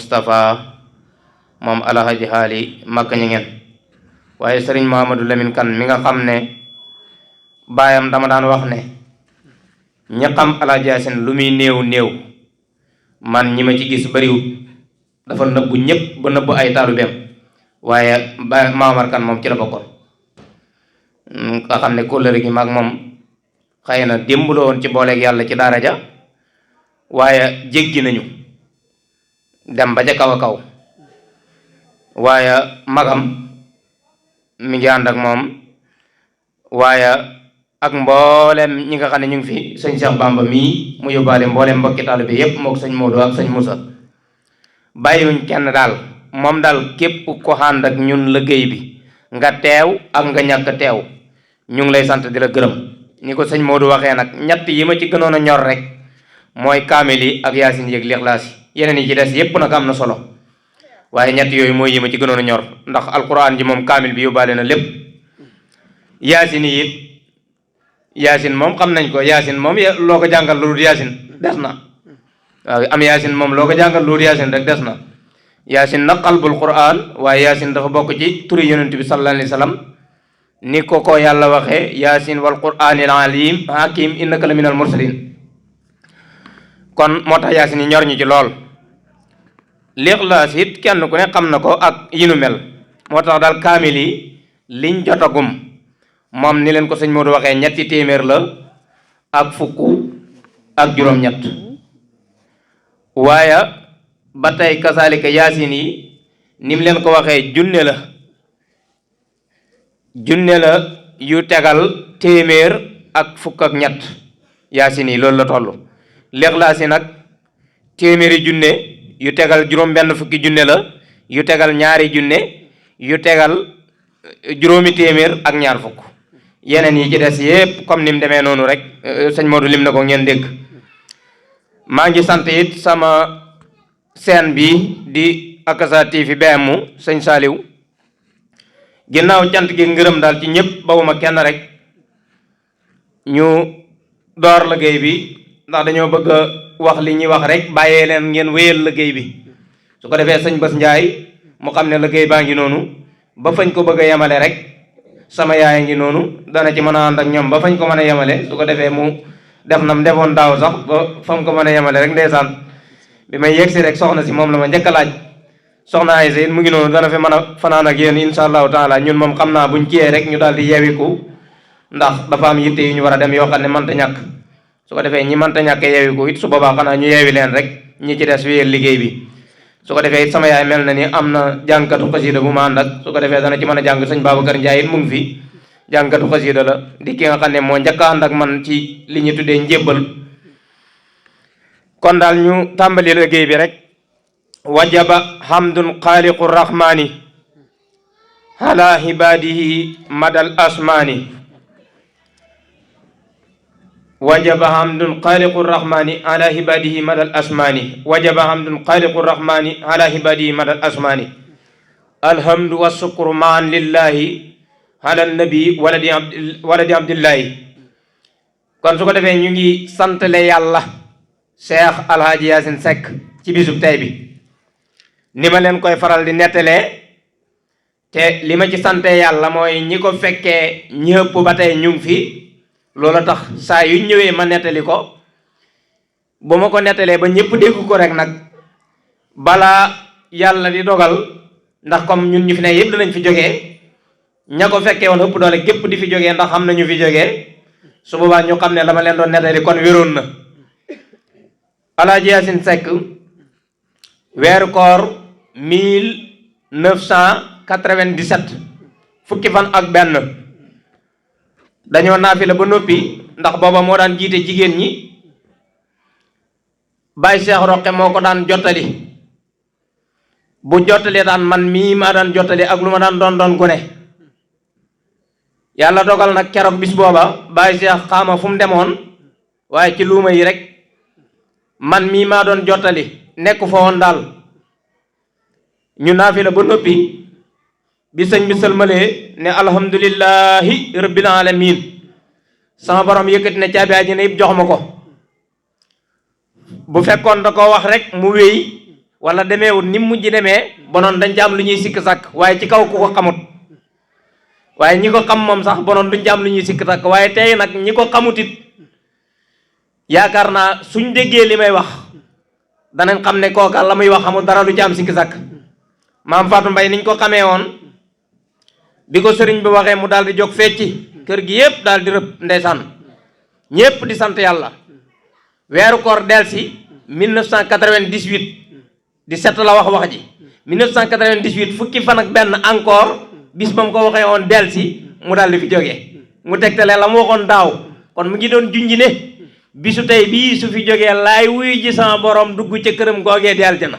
Moustapha moom Alhaji Haali Makka ñi ngeen waaye sëriñ Mouhamadou Lamine Kane mi nga xam ne baayam dama daan wax ne ñi xam Alhaji Yaasin lu muy néew néew man ñi ma ci gis bariwut dafa nëbbu ñëpp ba nëbbu ay taalubeem waaye ba Maamar Kane moom ci la bokkoon nga xam ne kóllëre gi maag moom xëy na démb la woon ci booleeg yàlla ci daara ja waaye jéggi nañu dem ba ca kaw a kaw waaye magam mi ngi ànd ak moom waaye ak mboolem ñi nga xam ne ñu ngi fi sëñ Cheikh Bamba mii mu yóbbaale mboolem mbokki taalibe yépp mook sëñ Modou ak sëñ Moussa bàyyiwuñ kenn daal moom daal képp ko ànd ak ñun liggéey bi nga teew ak nga ñàkk teew ñu ngi lay sant di la gërëm ni ko sëñ Modou waxee nag ñett yi ma ci gënoon a ñor rek mooy kaamil yi ak yaasin yéeg lixlaas yi yeneen yi ci des yépp nag am na solo waaye ñett yooyu mooy yi ma ci gënoon a ñor ndax alquran ji moom kaamil bi yóbbaale na lépp yaasin yi it yaasin moom xam nañ ko yaasin moom loo ko jàngal lu dul yaasin des na waaw am yaasin moom loo ko jàngal lu dul yaasin rek des na yaasin nag qalbul quran waaye yaasin dafa bokk ci turi yonent bi sallallahu alayhi wa sallam ni ko yàlla waxee yaasin wal quraanil alim hakim innaka la minal mursalin kon moo tax yaasin yi ñor ñu ci lool lixlaas it kenn ku ne xam na ko ak yi nu mel moo tax daal kaamil yi liñ jotagum moom ni leen ko sëñ Modou waxee ñetti téeméer la ak fukk ak juróom-ñett waaye ba tey kasaalika yaasin yi ni mu leen ko waxee junne la yu tegal téeméer ak fukk ak ñett yaasin yi loolu la toll lixlaas yi nag téeméeri junne yu tegal juróom benn fukki junne la yu tegal ñaari junne yu tegal juróomi téeméer ak ñaar fukk yeneen yi ci des yépp comme ni mu demee noonu rek sëñ Modou lim na ko ngeen dégg maa ngi sant it sama seen bi di Akasa TV BM sëñ Saliou ginnaaw cant gi ngërëm daal ci ñëpp bawuma kenn rek ñu door liggéey bi ndax dañoo bëgg a wax li ñuy wax rek bàyyee leen ngeen wéyal liggéey bi su ko defee sëñ Bass Ndiaye mu xam ne liggéey baa ngi noonu ba fañ ko bëgg a yemale rek sama yaay ngi noonu dana ci mën a ànd ak ñoom ba fañ ko mën a yemale su ko defee mu def nam defoon daaw sax ba fam ko mën a yemale rek ndeysaan bi may yegsi rek soxna si moom la ma njëkk a laaj soxna ay sayit mu ngi noonu dana fi mën a fanaan ak yéen insha allahu taala ñun moom xam naa buñ ciyee rek ñu daal di yeewiku ndax dafa am yitte yu ñu war a dem yoo xam ne mënta ñàkk su ko defee ñi mënta ñàkk yeewiku it su boobaa xanaa ñu yeewi leen rek ñi ci des wéyal liggéey bi su ko defee it sama yaay mel na ni am na jàngkatu xasida bu ma ànd ak su ko defee dana ci mën a jàng sëñ Babacar Ndiaye it mu ngi fi jàngkatu xasida la di ki nga xam ne moo njëkk a ànd ak man ci li ñu tuddee njébbal kon daal ñu tàmbali liggéey bi rek wajaba hamdun xaaliqu rahmani ala ibadihi madal asmani wajaba hamdun xaaliqu rahmani ala ibadihi madal asmani wajaba hamdun xaaliqu rahmani ala ibadihi madal asmani alhamdu wa sukru maan lillahi ala nabi waladi abdillahi kon su ko defee ñu ngi santale yàlla Cheikh Alhaji Yaasin Seck ci bisub tey bi ni ma leen koy faral di nettalee te li ma ci sante yàlla mooy ñi ko fekkee ñëpp ba tey ñu ngi fi loolu tax saa yu ñëwee ma nettali ko bu ma ko nettalee ba ñëpp dégg ko rek nag balaa yàlla di dogal ndax comme ñun ñu fi ne yëpp danañ fi jógee ña ko fekkee woon ëpp doole gépp di fi jógee ndax xam nañu fi jógee su boobaa ñu xam ne la ma leen doon nettali kon wéroon na Alhaji Yaasin Seck weeru koor 1997 fukki fan ak benn dañoo naafila ba noppi ndax booba moo daan jiite jigéen ñi Baye Cheikh Roqe moo ko daan jottali bu jottalee daan man mii maa daan jottali ak lu ma daan doon gone yàlla dogal nag keroog bis booba Baye Cheikh xaama fu mu demoon waaye ci luuma yi rek man mii maa doon jottali nekk fa woon daal ñu naafila ba noppi bi sëñ bi sëlmalee ne alhamdulillahi rabbil alamin sama borom yëkkati ne caabi àjjana yëpp jox ma ko bu fekkoon da ko wax rek mu wéy wala demeewul ni mujj demee bonoon dañ ci am lu ñuy sikk sàkk waaye ci kaw ku ko xamut waaye ñi ko xam moom sax bonoon duñ ci am lu ñuy sikk sàkk waaye tey nag ñi ko xamut it yaakaar naa suñ déggee li may wax danañ xam ne kooka la muy wax amul dara lu ci am sikk sàkk maam Fatou Mbaye niñ ko xamee woon bi ko sëriñ bi waxee mu daal di jóg fecci kër gi yépp daal di rëbb ndeysaan ñépp di sant yàlla weeru koor del si 1998 17 la wax ji 1998 fukki fan ak benn encore bis ba mu ko waxee woon del si mu daal di fi jógee mu tegtale la mu waxoon daaw kon mu ngi doon junji ne bisu tey bii su fi jógee laay wuyu ji sama borom dugg ca këram googee di aljana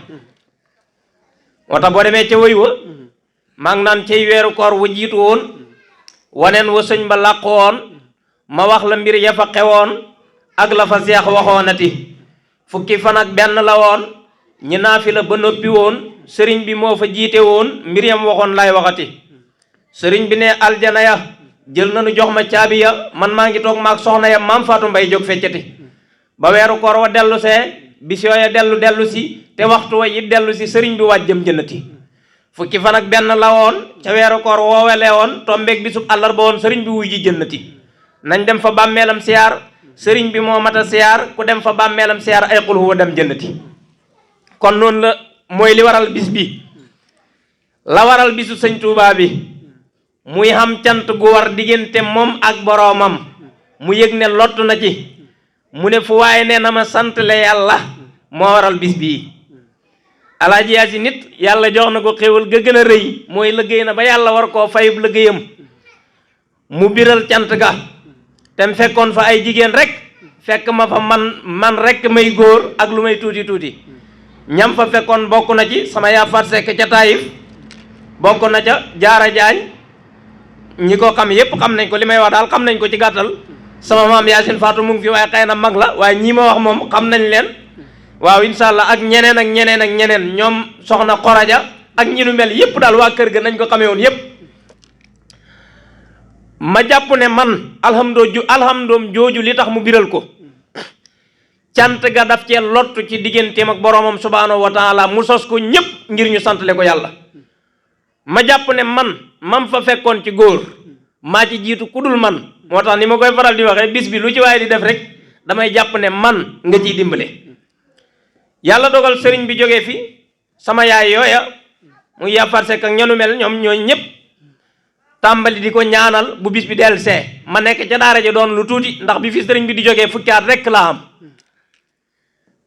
moo tax boo demee ca wëy wa maa ngi naan cay weeru koor wa jiitu woon waneen wa sëñ ba làq woon ma wax la mbir ya fa xewoon ak la fa seex waxoonati fukki fan ak benn la woon ñi naafila ba noppi woon sëriñ bi moo fa jiite woon mbir yam waxoon lay waxati sëriñ bi ne aljana ya jël nañu jox ma caabi ya man maa ngi toog maag soxna ya maam Fatou Mbaye jóg feccati ba weeru koor wa dellu see bis yooya dellu si te waxtu wa it dellu si sëriñ bi waaj jëm jënnati fukki fan ak benn la woon ca weeru koor woowele woon tombeeg bisub àllarba woon sëriñ bi wuy ji jënnati nañ dem fa bàmmeelam siyaar sëriñ bi moo mata siyaar ku dem fa bàmmeelam siyaar ay xul huwa dem jënnati kon noonu la mooy li waral bis bi la waral bisu sëñ Tuubaa bi muy xam cant gu war diggante moom ak boroomam mu yëg ne lottu na ci mu ne fu waaye ne na ma sant le yàlla moo waral bis bii alaaji Yaasin nit yàlla jox na ko xéewal ga gën a rëy mooy liggéey na ba yàlla war koo fayub liggéeyam mu biral cant ga tem fekkoon fa ay jigéen rek fekk ma fa man rek may góor ak lu may tuuti tuuti ñam fa fekkoon bokk na ci sama yaa fat sekk ca Taayif bokk na ca Jaara Jaañ ñi ko xam yépp xam nañ ko li may wax daal xam nañ ko ci gàttal sama maam Yaasin Faatu mu ngi fi waaye xëy na mag la waaye ñii ma wax moom xam nañ leen waaw incha allah ak ñeneen ñoom soxna Xoraja ak ñi nu mel yépp daal waa kër ga nañ ko xamee woon yépp ma jàpp ne man alhamdoom jooju li tax mu biral ko cant ga daf cee lottu ci digganteem ak boroomam subhaanahu wa taala mu sos ko ñépp ngir ñu santale ko yàlla ma jàpp ne man fa fekkoon ci góor maa ci jiitu ku dul man moo tax ni ma koy faral di waxee bis bi lu ci waaye di def rek damay jàpp ne man nga ciy dimbale yàlla dogal sëriñ bi jógee fi sama yaay yooya muy yàppaat sekk ak ñanu mel ñoom ñooy ñëpp tàmbali di ko ñaanal bu bis bi del see ma nekk ca daara ji doon lu tuuti ndax bi fi sëriñ bi di jógee fukki at rek laa am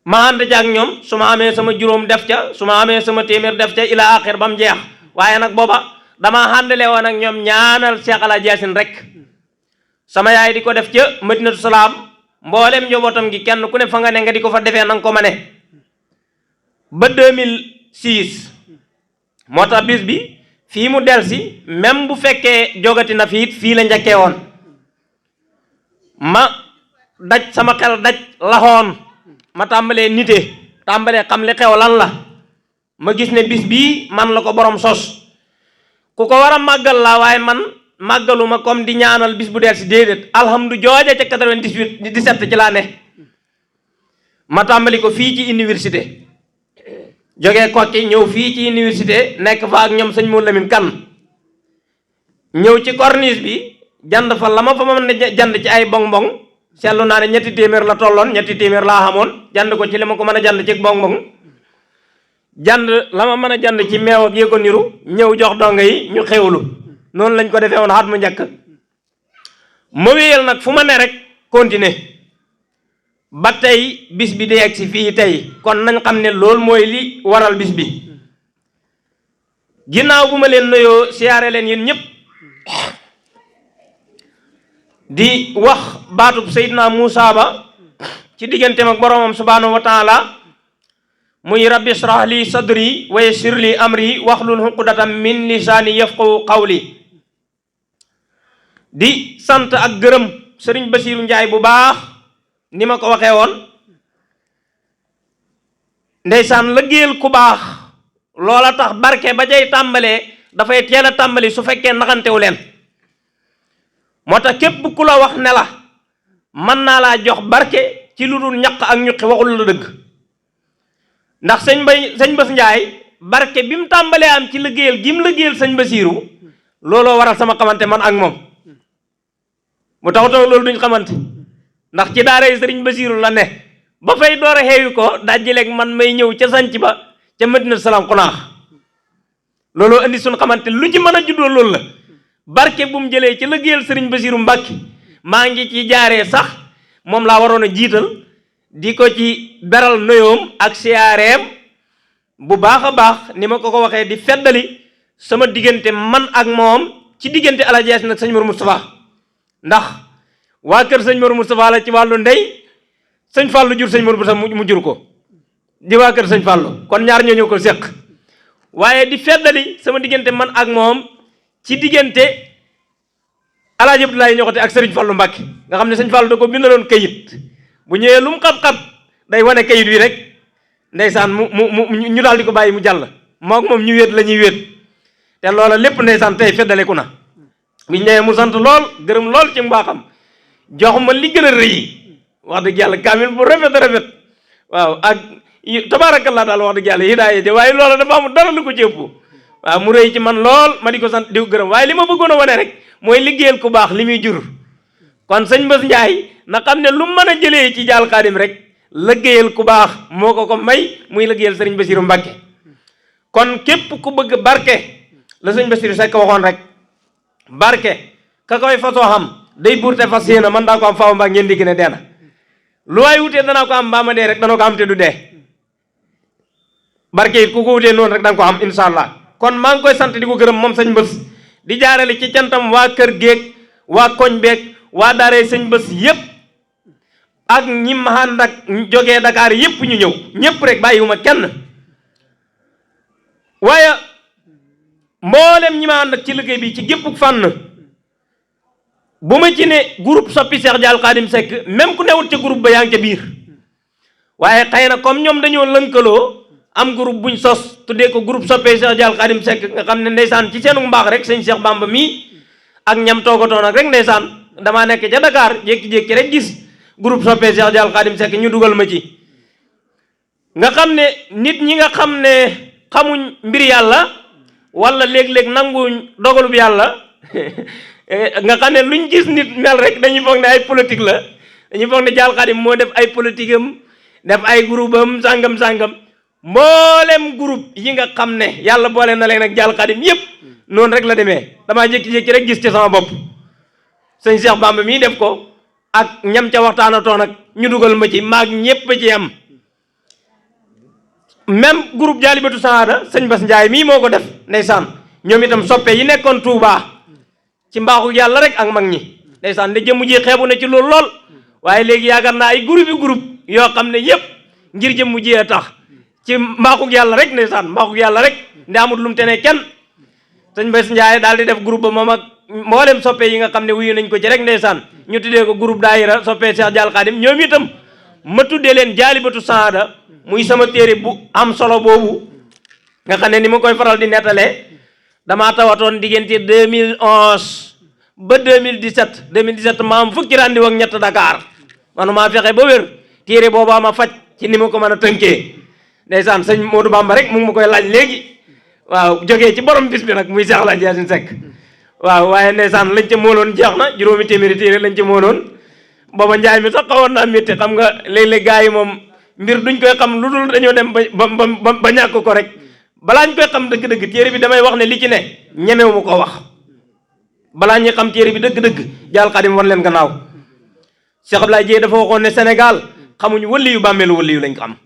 ma ànd ca ak ñoom su ma amee sama juróom def ca su ma amee sama téeméer def ca ila axir ba mu jeex waaye nag booba dama àndale woon ak ñoom ñaanal Cheikh Alaaji Yaasin rek sama yaay di ko def ca Madinatu Salaam mboolem njabootam gi kenn ku ne fa nga ne nga di ko fa defee na nga ko ma ne ba 2006 moo tax bis bi fii mu del si même bu fekkee jogati na fii fii la njëkkee woon ma daj sama xel daj laxoon ma tàmbalee nite tàmbalee xam li xew lan la ma gis ne bis bii man la ko borom sos ku ko war a màggal laa waaye man màggaluma comme di ñaanal bis bu del si déedéet alhamdu jooja ca 98 17 ci laa ne ma tàmbali ko fii ci université jógee Kokki ñëw fii ci université nekk fa ak ñoom sëñ Mourou Lamine Kane ñëw ci corniche bi jand fa la ma fa mën a jand ci ay bong-bong seetlu naa ne 3 téeméer la tolloon 3 téeméer laa xamoon jand ko ci li ma ko mën a jand ci bong-bong jand la ma mën a jand ci meew ak yi ko niru ñëw jox donga yi ñu xewlu noonu lañ ko defee woon xat mu njëkk ma wéyal nag fu ma ne rek continuer ba tey bis bi di yegg si fii tey kon nañ xam ne loolu mooy li waral bis bi ginnaaw bu ma leen nuyoo siyaare leen yéen ñëpp di wax baatub Seydina Muusaa ba ci digganteem ak boroomam subhaanahu wa taala muy rabbi israh li sadri wa yassir li amri waxlul uqdatam min lisaani yafqahu qawli di sant ak gërëm sëriñ Basiiru Njaay bu baax ni ma ko waxee woon ndeysaan lëggéeyal ku baax loola tax barke ba jay tàmbalee dafay teel a tàmbali su fekkee naxantewu leen moo tax képp ku la wax ne la mën naa laa jox barke ci lu dul ñaq ak ñuqi waxul la dëgg ndax sëñ Bass Ndiaye barke bi mu tàmbalee am ci liggéeyal gi mu liggéeyal sëñ Basiiru looloo waral sama xamante man ak moom mu taxutoo loolu duñ xamante ndax ci daaray sëriñ Basiiru la ne ba fay door a xeewi ko dajjileeg man may ñëw ca sanc ba ca Madina Salaam xunaax looloo indi suñ xamante lu ci mën a juddoo loolu la barke bu mu jëlee ci liggéeyal sëriñ Basiiru Mbàkke maa ngi ci jaaree sax moom laa waroon a jiital di ko ci beral nuyoom ak siyaareem bu baax a baax ni ma ko waxee di feddali sama diggante man ak moom ci diggante Alaaji Yaasin nag sëñ Mor Moustapha ndax waa kër sëñ Mor Moustapha la ci wàllu ndey sëñ Fallou jur sëñ Mor Moustapha mu jur ko di waa kër sëñ Fallou kon ñaar ñoo ñëw ko seq waaye di feddali sama diggante man ak moom ci diggante Alaaji Abdoulaye Ñoxote ak sëriñ Fallou Mbàkke nga xam ne sëñ Fallou da ko bindaloon kayit bu ñëwee lu mu xat-xat day wane kayit wi rek ndeysaan ñu daal di ko bàyyi mu jàll mook moom ñu wéet la ñuy wéet te loola lépp ndeysaan tey feddaleku na biñ ñëwee mu sant lool gërëm lool ci mbaaxam jox ma li gën a rëy wax dëgg yàlla kaamil bu rafet waaw ak tabaarakallaa daal wax dëgg yàlla hidaaya de waaye loola dafa amul dara lu ko ci ëpp waaw mu rëy ci man lool ma di ko sant di ko gërëm waaye li ma bëggoon a wane rek mooy liggéeyal ku baax li muy jur kon sëñ Bass Ndiaye na xam ne lu mën a jëlee ci Jaal Xaadim rek liggéeyal ku baax moo ko may muy liggéeyal sëriñ Basiiru Mbàkke kon képp ku bëgg barke la sëñ Basiiru Sekk waxoon rek barke ka koy fasoo xam day burte fas yéena man daa ko am faaw mbaa ngeen digg ne deena lu waay wutee danaa ko am mbaa ma dee rek dana ko am te du dee barke it ku ko wutee noonu rek danga ko am insha allah kon maa ngi koy sant di ko gërëm moom sëñ Bass di jaarale ci cantam waa kër géeg waa koñ beeg waa daaree sëñ Bass yépp ak ñi ma ànd ak jógee Dakar yépp ñu ñëw ñépp rek bàyyiwuma kenn waaye mboolem ñi ma ànd ak ci liggéey bi ci gépp fànn bu ma ci ne groupe soppi Cheikh Dial Khadim Seck même ku newut ca groupe ba yaa ngi ca biir waaye xëy na comme ñoom dañoo lënkaloo am groupe buñ sos tuddee ko groupe soppi Cheikh Dial Khadim Seck nga xam ne ndeysaan ci seenu mbaax rek sëñ Cheikh Bamba mii ak ñam toogatoon ak rek ndeysaan damaa nekk ca Dakar jékki-jékki rek gis groupe soppee Cheikh Dial Khadim Seck ñu dugal ma ci nga xam ne nit ñi nga xam ne xamuñ mbir yàlla wala léeg-léeg nanguñ dogalub yàlla nga xam ne luñ gis nit mel rek dañuy foog ne ay politique la dañuy foog ne Dial Khadim moo def ay politique am def ay groupe am sàngam mboolem groupe yi nga xam ne yàlla boole na leen ak Dial Khadim yépp noonu rek la demee damaa jékki-jékki rek gis ci sama bopp sëñ Cheikh Bamba mii def ko ak ñam ca waxtaanatoon ak ñu dugal ma ci maag ñépp ci am même groupe Jaalibatu Saada sëñ Bass Ndiaye mii moo ko def ndeysaan ñoom itam soppe yi nekkoon Touba ci mbaaxu yàlla rek ak mag ñi ndeysaan de jëmm ji xeebu na ci loolu lool waaye léegi yaakaar naa ay groupe yoo xam ne yépp ngir jëmm ji a tax ci mbaaxu yàlla rek ndeysaan mbaaxu yàlla rek nde amul lu mu te ne kenn sëñ Bass Ndiaye daal di def groupe ba moom ak mboolem soppe yi nga xam ne wuyu nañ ko ci rek ndeysaan ñu tuddee ko groupe daayira soppe Cheikh Dial Khadim ñoom itam ma tuddee leen Jaalibatu Saada muy sama téere bu am solo boobu nga xam ne ni ma koy faral di nettalee damaa tawatoon diggante 2011 ba 2017 ma am fukki ràndiw ak ñett Dakar manumaa fexe ba wér téere boobaa ma faj ci ni ma ko mën a tënkee ndeysaan sëñ Modou Bamba rek mu ngi ma koy laaj léegi waaw jógee ci borom bis bi nag muy Cheikh Alaaji Yaasin Seck waaw waaye ndeysaan lañ ca mooloon jeex na juróomi téeméeri téere lañ ca mooloon booba njaay mi sax xawoon naa métti xam nga léeg-léeg gars yi moom mbir duñ koy xam lu dul dañoo dem ba ñàkk ko rek balaa ñu koy xam dëgg-dëgg téere bi damay wax ne li ci ne ñemewu ma ko wax balaa ñuy xam téere bi dëgg-dëgg Dial Khadim wan leen gannaaw Cheikh Abdoulaye Dieye dafa waxoon ne Sénégal xamuñu wëliyu bàmmeelu wëliyu lañ ko am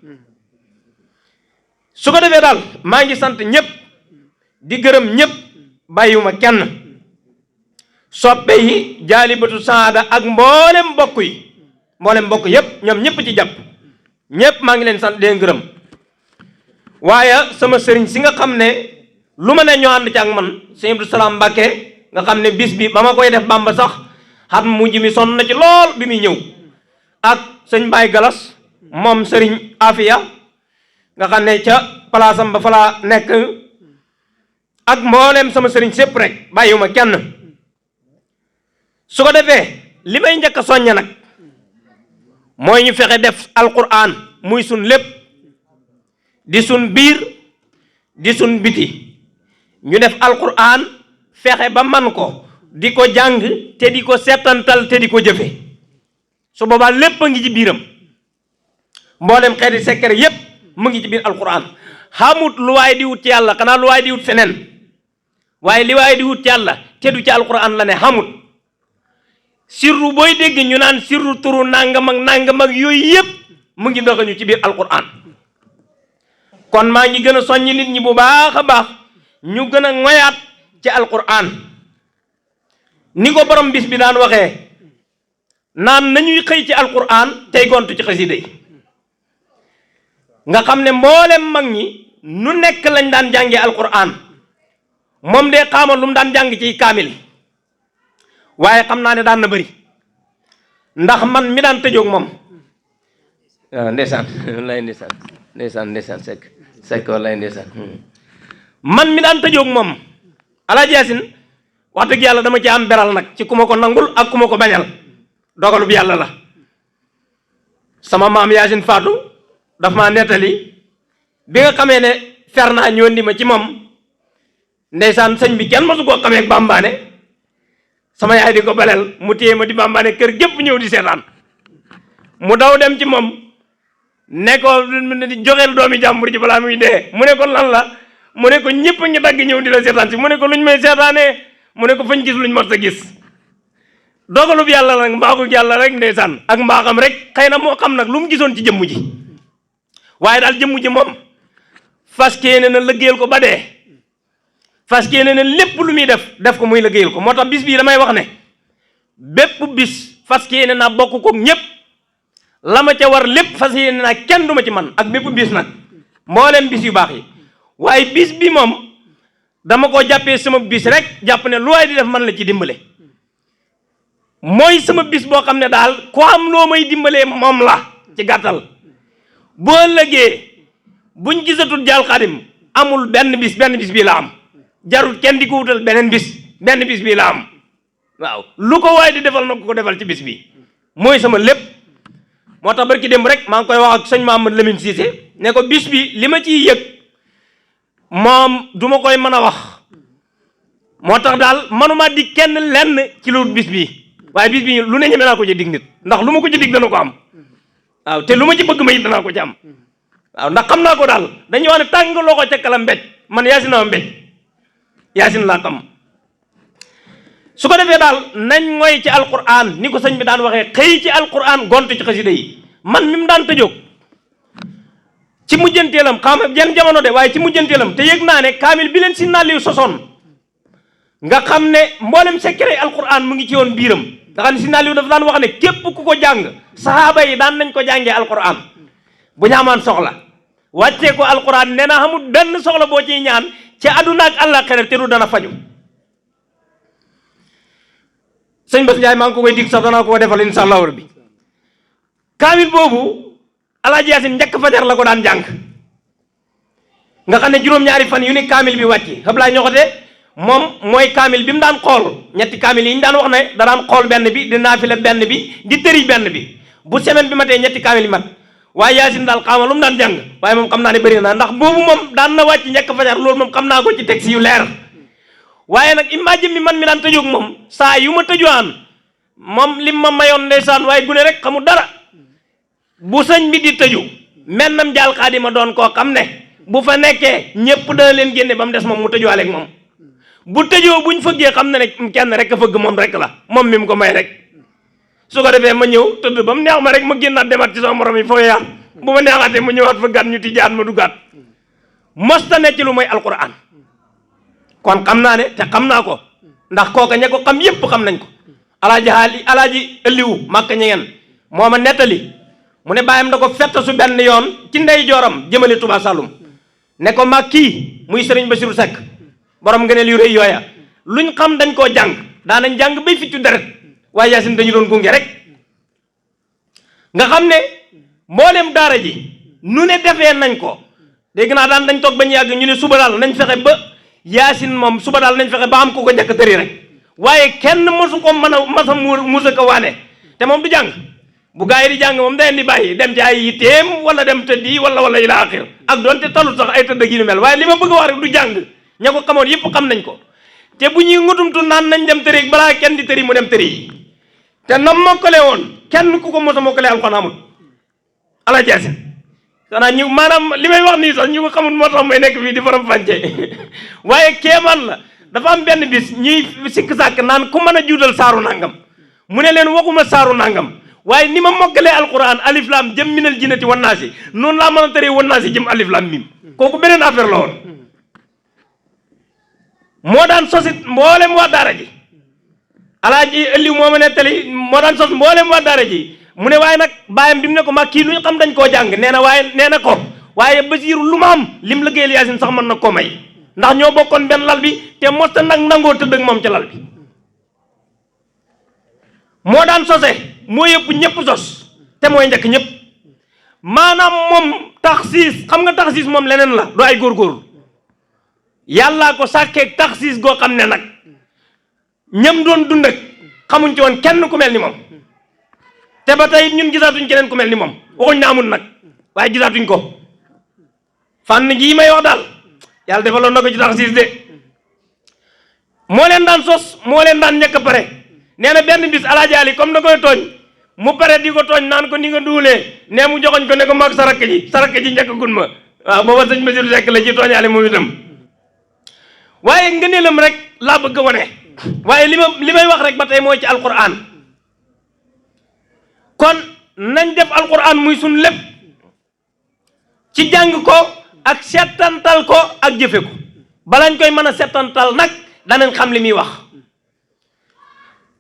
su ko defee daal maa ngi sant ñëpp di gërëm ñëpp bàyyiwuma kenn soppe yi Jaalibatu Saada ak mboolem mbokk yëpp ñoom ñëpp ci jàpp ñëpp maa ngi leen sant dee gërëm waaye sama sëriñ si nga xam ne lu ma ne ñoo ànd ci ak man sëñ Abdou Salaam Mbàkke nga xam ne bis bi ba ma koy def Bamba sax xat mujj mi sonn na ci lool bi muy ñëw ak sëñ Baye Galas moom sëriñ Afia nga xam ne ca palaasam ba fa laa nekk ak mboolem sama sëriñ sépp rek bàyyiwuma kenn su ko defee li may njëkk a soññe nag mooy ñu fexe def alquran muy sun lépp di sun biir di sun biti ñu def alquran fexe ba man ko di ko jàng te di ko seetantal te di ko jëfe su boobaa lépp a ngi ci biiram mboolem xeeti secret yépp mu ngi ci biir alquran xamut lu waay di wut ci yàlla xanaa lu waay di wut feneen waaye li waay di wut ci yàlla te du ci alquran la ne xamut sirru booy dégg ñu naan sirru turu nangam ak yooyu yépp mu ngi ndoxañu ci biir alquran kon maa ngi gën a soññ nit ñi bu baax a baax ñu gën a ngoyaat ci alquran ni ko borom bis bi daan waxee naan nañuy xëy ci alquran tey gontu ci xasida yi nga xam ne mboolem mag ñi nu nekk lañ daan jàngee alquran moom de xamal lu mu daan jàng ci kaamil waaye xam naa ne daan na bëri ndax man mi daan tëjoog moom waaw ndeysaan wallaay ndeysaan sekk wallaay ndeysaan man mi daan tëjoog moom Alaaji Yaasin wax dëgg yàlla dama ci am beral nag ci ku ma ko nangul ak ku ma ko bañal dogalub yàlla la sama maam Yaasin Faatu daf maa nettali bi nga xamee ne fer naa ñëwandi ma ci moom ndeysaan sëñ bi kenn masu koo xamee ak bambaane sama yaay di ko baleel mu téye ma di bambaane kër gépp ñëw di seetaan mu daw dem ci moom ne ko joxeel doomi jàmbur ji balaa muy dee mu ne ko lan la mu ne ko ñëpp ngi dagg ñëw di la seetaan si mu ne ko luñ may seetaanee mu ne ko fañ gis luñ mos a gis dogalub yàlla nag mbaaxu yàlla rek ndeysaan ak mbaaxam rek xëy na moo xam nag lu mu gisoon ci jëmm ji waaye daal jëmm ji moom fas yéene na lëggéeyal ko ba dee fas yéene na lépp lu muy def ko muy lëggéeyal ko moo tax bis bii damay wax ne bépp bis fas yéene naa bokk ko ñëpp la ma ca war lépp fas yéene naa kenn du ma ci man ak bépp bis nag mbooleem bis yu baax yi waaye bis bi moom dama ko jàppee sama bis rek jàpp ne lu waay di def man la ci dimbale mooy sama bis boo xam ne daal ku am loo may dimbalee moom la ci gàttal boo lëgee buñ gisatul jaal xadim amul benn bis bii la am jarul kenn di ko wutal benn bis bii la am waaw lu ko waay di defal na ko defal ci bis bi mooy sama lépp moo tax barki démb rek maa ngi koy wax ak sëñ Mamadou Lamine Cissé ne ko bis bi li ma ciy yëg moom du ma koy mën a wax moo tax daal manuma di kenn lenn ci lu bis bi waaye bis bi lu ne ñeme naa ko ci dig nit ndax lu ma ko ci dig dana ko am waaw te lu ma ci bëgg ma it danaa ko ci am waaw ndax xam naa ko daal dañuy wax ne tàng loxo ca kala mbéj man Yaasin a mbéj Yaasin laa xam su ko defee daal nañ ngoy ci alquran ni ko sëñ bi daan waxee xëy ci alquran gont ci xasida yi man mi mu daan tëjoog ci mujjanteelam xam jenn jamono de waaye ci mujjanteelam te yëg naa ne kaamil bi leen si naaliw sosoon nga xam ne mboolem secret alquran mu ngi ci woon biiram nga xam ne si naaliw dafa daan wax ne képp ku ko jàng sahaaba yi daan nañ ko jàngee alquran bu ñu amaan soxla wàccee ko alquran nee na xamul benn soxla boo ciy ñaan ci àdduna ak àllaaxira te du dana faju sëñ Bass Ndiaye maa ngi ko koy dig sax danaa ko defal insha allahu rabbi kaamil boobu Alaaji Yaasin njëkk fajar la ko daan jàng nga xam ne juróom-ñaari fan yu ni kaamil bi wàcci Ablaay ñoxote moom mooy kaamil bi mu daan xool ñetti kaamil yi ñu daan wax ne da daan xool benn bi di naafile benn bi di tëri benn bi bu semaine bi matee ñetti kaamil yi mat waaye Yaasin daal xaama lu mu daan jàng waaye moom xam naa ne bëri na ndax boobu moom daan na wàcc njëkk fajar loolu moom xam naa ko ci texte yu leer waaye nag imagine mi man mi daan tëjoog moom saa yu ma tëjuwaan moom lim ma mayoon ndeysaan waaye gune rek xamul dara bu sëñ bi di tëju mennam jaal xaadima doon koo xam ne bu fa nekkee ñëpp dana leen génne ba mu des moom mu tëjuwaale ak moom bu tëjoo buñ fëggee xam ne ne kenn rek a fëgg moom rek la moom mi mu ko may rek su ko defee ma ñëw tëdd ba mu neex ma rek ma génnaat demaat ci sama morom yi fooyaat bu ma neexaatee ma ñëwaat fëggaat ñu tijjaat ma duggaat mosta ne ci lu mooy alquran kon xam naa ne te xam naa ko ndax kooka ña ko xam yépp xam nañ ko alaaji ëlliwu màkk ñi moo ma nettali mu ne bàyyam da ko fett su benn yoon ci ndey jooram jëmale Touba Saloum ne ko mag kii muy Serigne Bassirou Seck borom ngëneel yu rëy yooya luñ xam dañ koo jàng daanañ jàng bay ficcu deret waaye Yaasin dañu doon gunge rek nga xam ne mboolem daara ji nu ne defee nañ ko dégg naa daan dañ toog bañ yàgg ñu ne suba daal nañ fexe ba Yaasin moom suba daal nañ fexe ba am ko ko njëkk tëri rek waaye kenn mosu ko mën a masa musa ko waane te moom du jàng bu gaa yi di jàng moom day di bàyyi dem ci ay yitteem wala dem tëddi wala ila axir ak doonte talut sax ay tëdd gi nu mel waaye li ma bëgg a wax rek du jàng ña ko xamoon yëpp xam nañ ko te bu ñuy ngutumtu naan nañ dem tëri balaa kenn di tëri mu dem tëri yi te nam mokkale woon kenn ku ko mos a mokkale alxuraan amul ala jaasin xanaa ñu maanaam li may wax nii sax ñu ko xamul moo tax may nekk fii di faram fànce waaye kéemaan la dafa am benn bis ñuy sikk sàkk naan ku mën a juutal saaru nangam mu ne leen waxuma saaru nangam waaye ni ma mokkalee alquran alif lam jëm minal jinnati wan naasi noonu laa mën a tëree wan naasi jëm alif lam mim kooku beneen affaire la woon moo daan sosit mboolem waa daara ji alaaji ëlliw moo ma nettali moo daan sos mboolem waa daara ji mu ne waaye nag bàyyam bi mu ne ko mag kii lu ñu xam dañ koo jàng nee na ko waaye Basiiru lu ma am lim liggéeyal Yaasin sax mën na koo may ndax ñoo bokkoon benn lal bi te mosta nag nangoo tëdd ak moom ca lal bi moo daan sose moo yëpp ñëpp sos te mooy njëkk ñëpp maanaam moom taxsiis xam nga taxsiis moom leneen la du ay góorgóorlu yàllaa ko sàkkeeg taxsiis goo xam ne nag ñam doon dund ak xamuñ ci woon kenn ku mel ni moom te ba tey ñun gisaatuñ keneen ku mel ni moom waxuñ na amul nag waaye gisaatuñ ko fànn gii may wax daal yàlla defaloon na ko ci taxsiis de moo leen daan sos moo leen daan ñëkk pare nee na benn bis alaaji Ali comme da koy tooñ mu pare di ko tooñ naan ko ni nga duulee nee mu joxoñ ko ne ko maag sarak ji njëkk gun ma waaw booba sëñ Basiru Sekk la ci tooñaale moom itam waaye ngëneelam rek laa bëgg a wane waaye li may wax rek ba tey mooy ci alquran kon nañ def alquran muy sun lépp ci jàng ko ak settantal ko ak jëfe ko balañ koy mën a settantal nag danañ xam li muy wax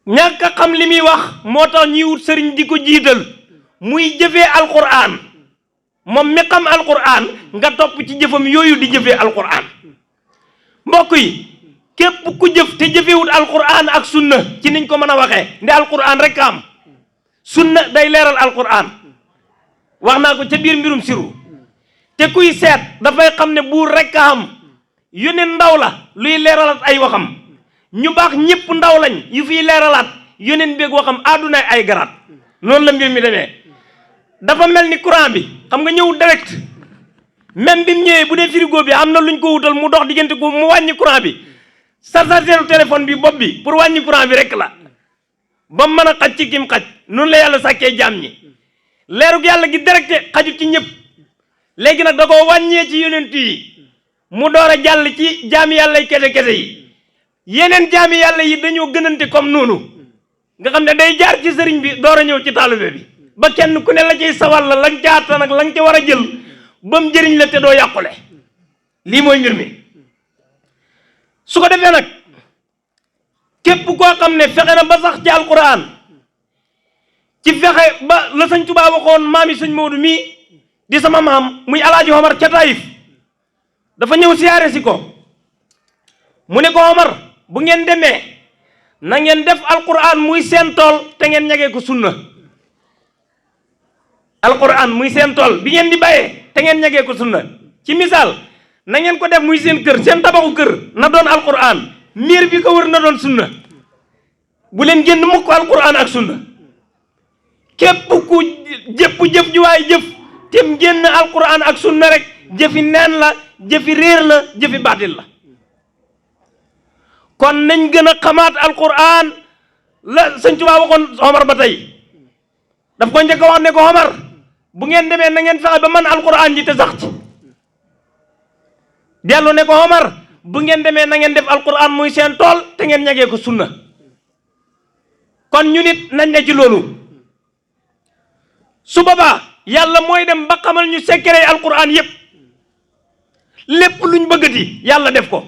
ñàkk a xam li muy wax moo tax ñuy wut sëriñ di ko jiital muy jëfee alquran moom mi xam alquran nga topp ci jëfam yooyu di jëfee alquran mbokk yi képp ku jëf te jëfewut alquran ak sunna ci niñ ko mën a waxee nde alquran rek am sunna day leeral alquran wax naa ko ca biir mbirum siru te kuy seet dafay xam ne buur rek a am yóneen ndaw la luy leeralaat ay waxam ñu baax ñëpp ndaw lañ yu fiy leeralaat yóneen beeg waxam àdduna ay garaat noonu la mbir mi demee dafa mel ni courant bi xam nga ñëw direct même bi mu ñëwee bu dee frigo bi am na luñ ko wutal mu dox diggante ko mu wàññi courant bi chargeur téléphone bi bopp bi pour wàññi courant bi rek la ba mën a xaj ci kim xaj noonu la yàlla sàkkee jaam ñi leerug yàlla gi directe xajut ci ñëpp léegi nag da koo wàññee ci yonent yi mu door a jàll ci jaami yàlla yi kese yi yeneen jaami yàlla yi dañoo gënante comme noonu nga xam ne day jaar ci sëriñ bi door a ñëw ci taalibe bi ba kenn ku ne la ciy sawal la lañ ca àttan ak lañ ca war a jël ba mu jëriñ la te doo yàqule lii mooy mbir mi su ko defee nag képp koo xam ne fexe na ba sax ci alquran ci fexe ba la sëñ Tuubaa waxoon maam yi sëñ Moodu mii di sama maam muy alaaji Omar ca Taïf dafa ñëw siyaare si ko mu ne ko Omar bu ngeen demee na ngeen def alquran muy seen tool te ngeen ñagee ko sunna alquran muy seen tool bi ngeen di bàyyee te ngeen ñagee ko sunna ci misaal na ngeen ko def muy seen kër seen tabaxu kër na doon alquran miir bi ko wër na doon sunna bu leen génn mukk alquran ak sunna képp ku jëf ju waay jëf tem génn alquran ak sunna rek jëfi neen la jëfi réer la jëfi baatil la kon nañ gën a xamaat alquran la sëñ Tuubaa waxoon Omar ba tey daf ko njëkk a wax ne ko Omar bu ngeen demee na ngeen fexe ba man alquran ji te sax ci dellu ne ko Omar bu ngeen demee na ngeen def alquran muy seen tool te ngeen ñagee ko sunna kon ñu nit nañ ne ci loolu su boobaa yàlla mooy dem ba xamal ñu secret alquran yépp lépp luñ bëggati yàlla def ko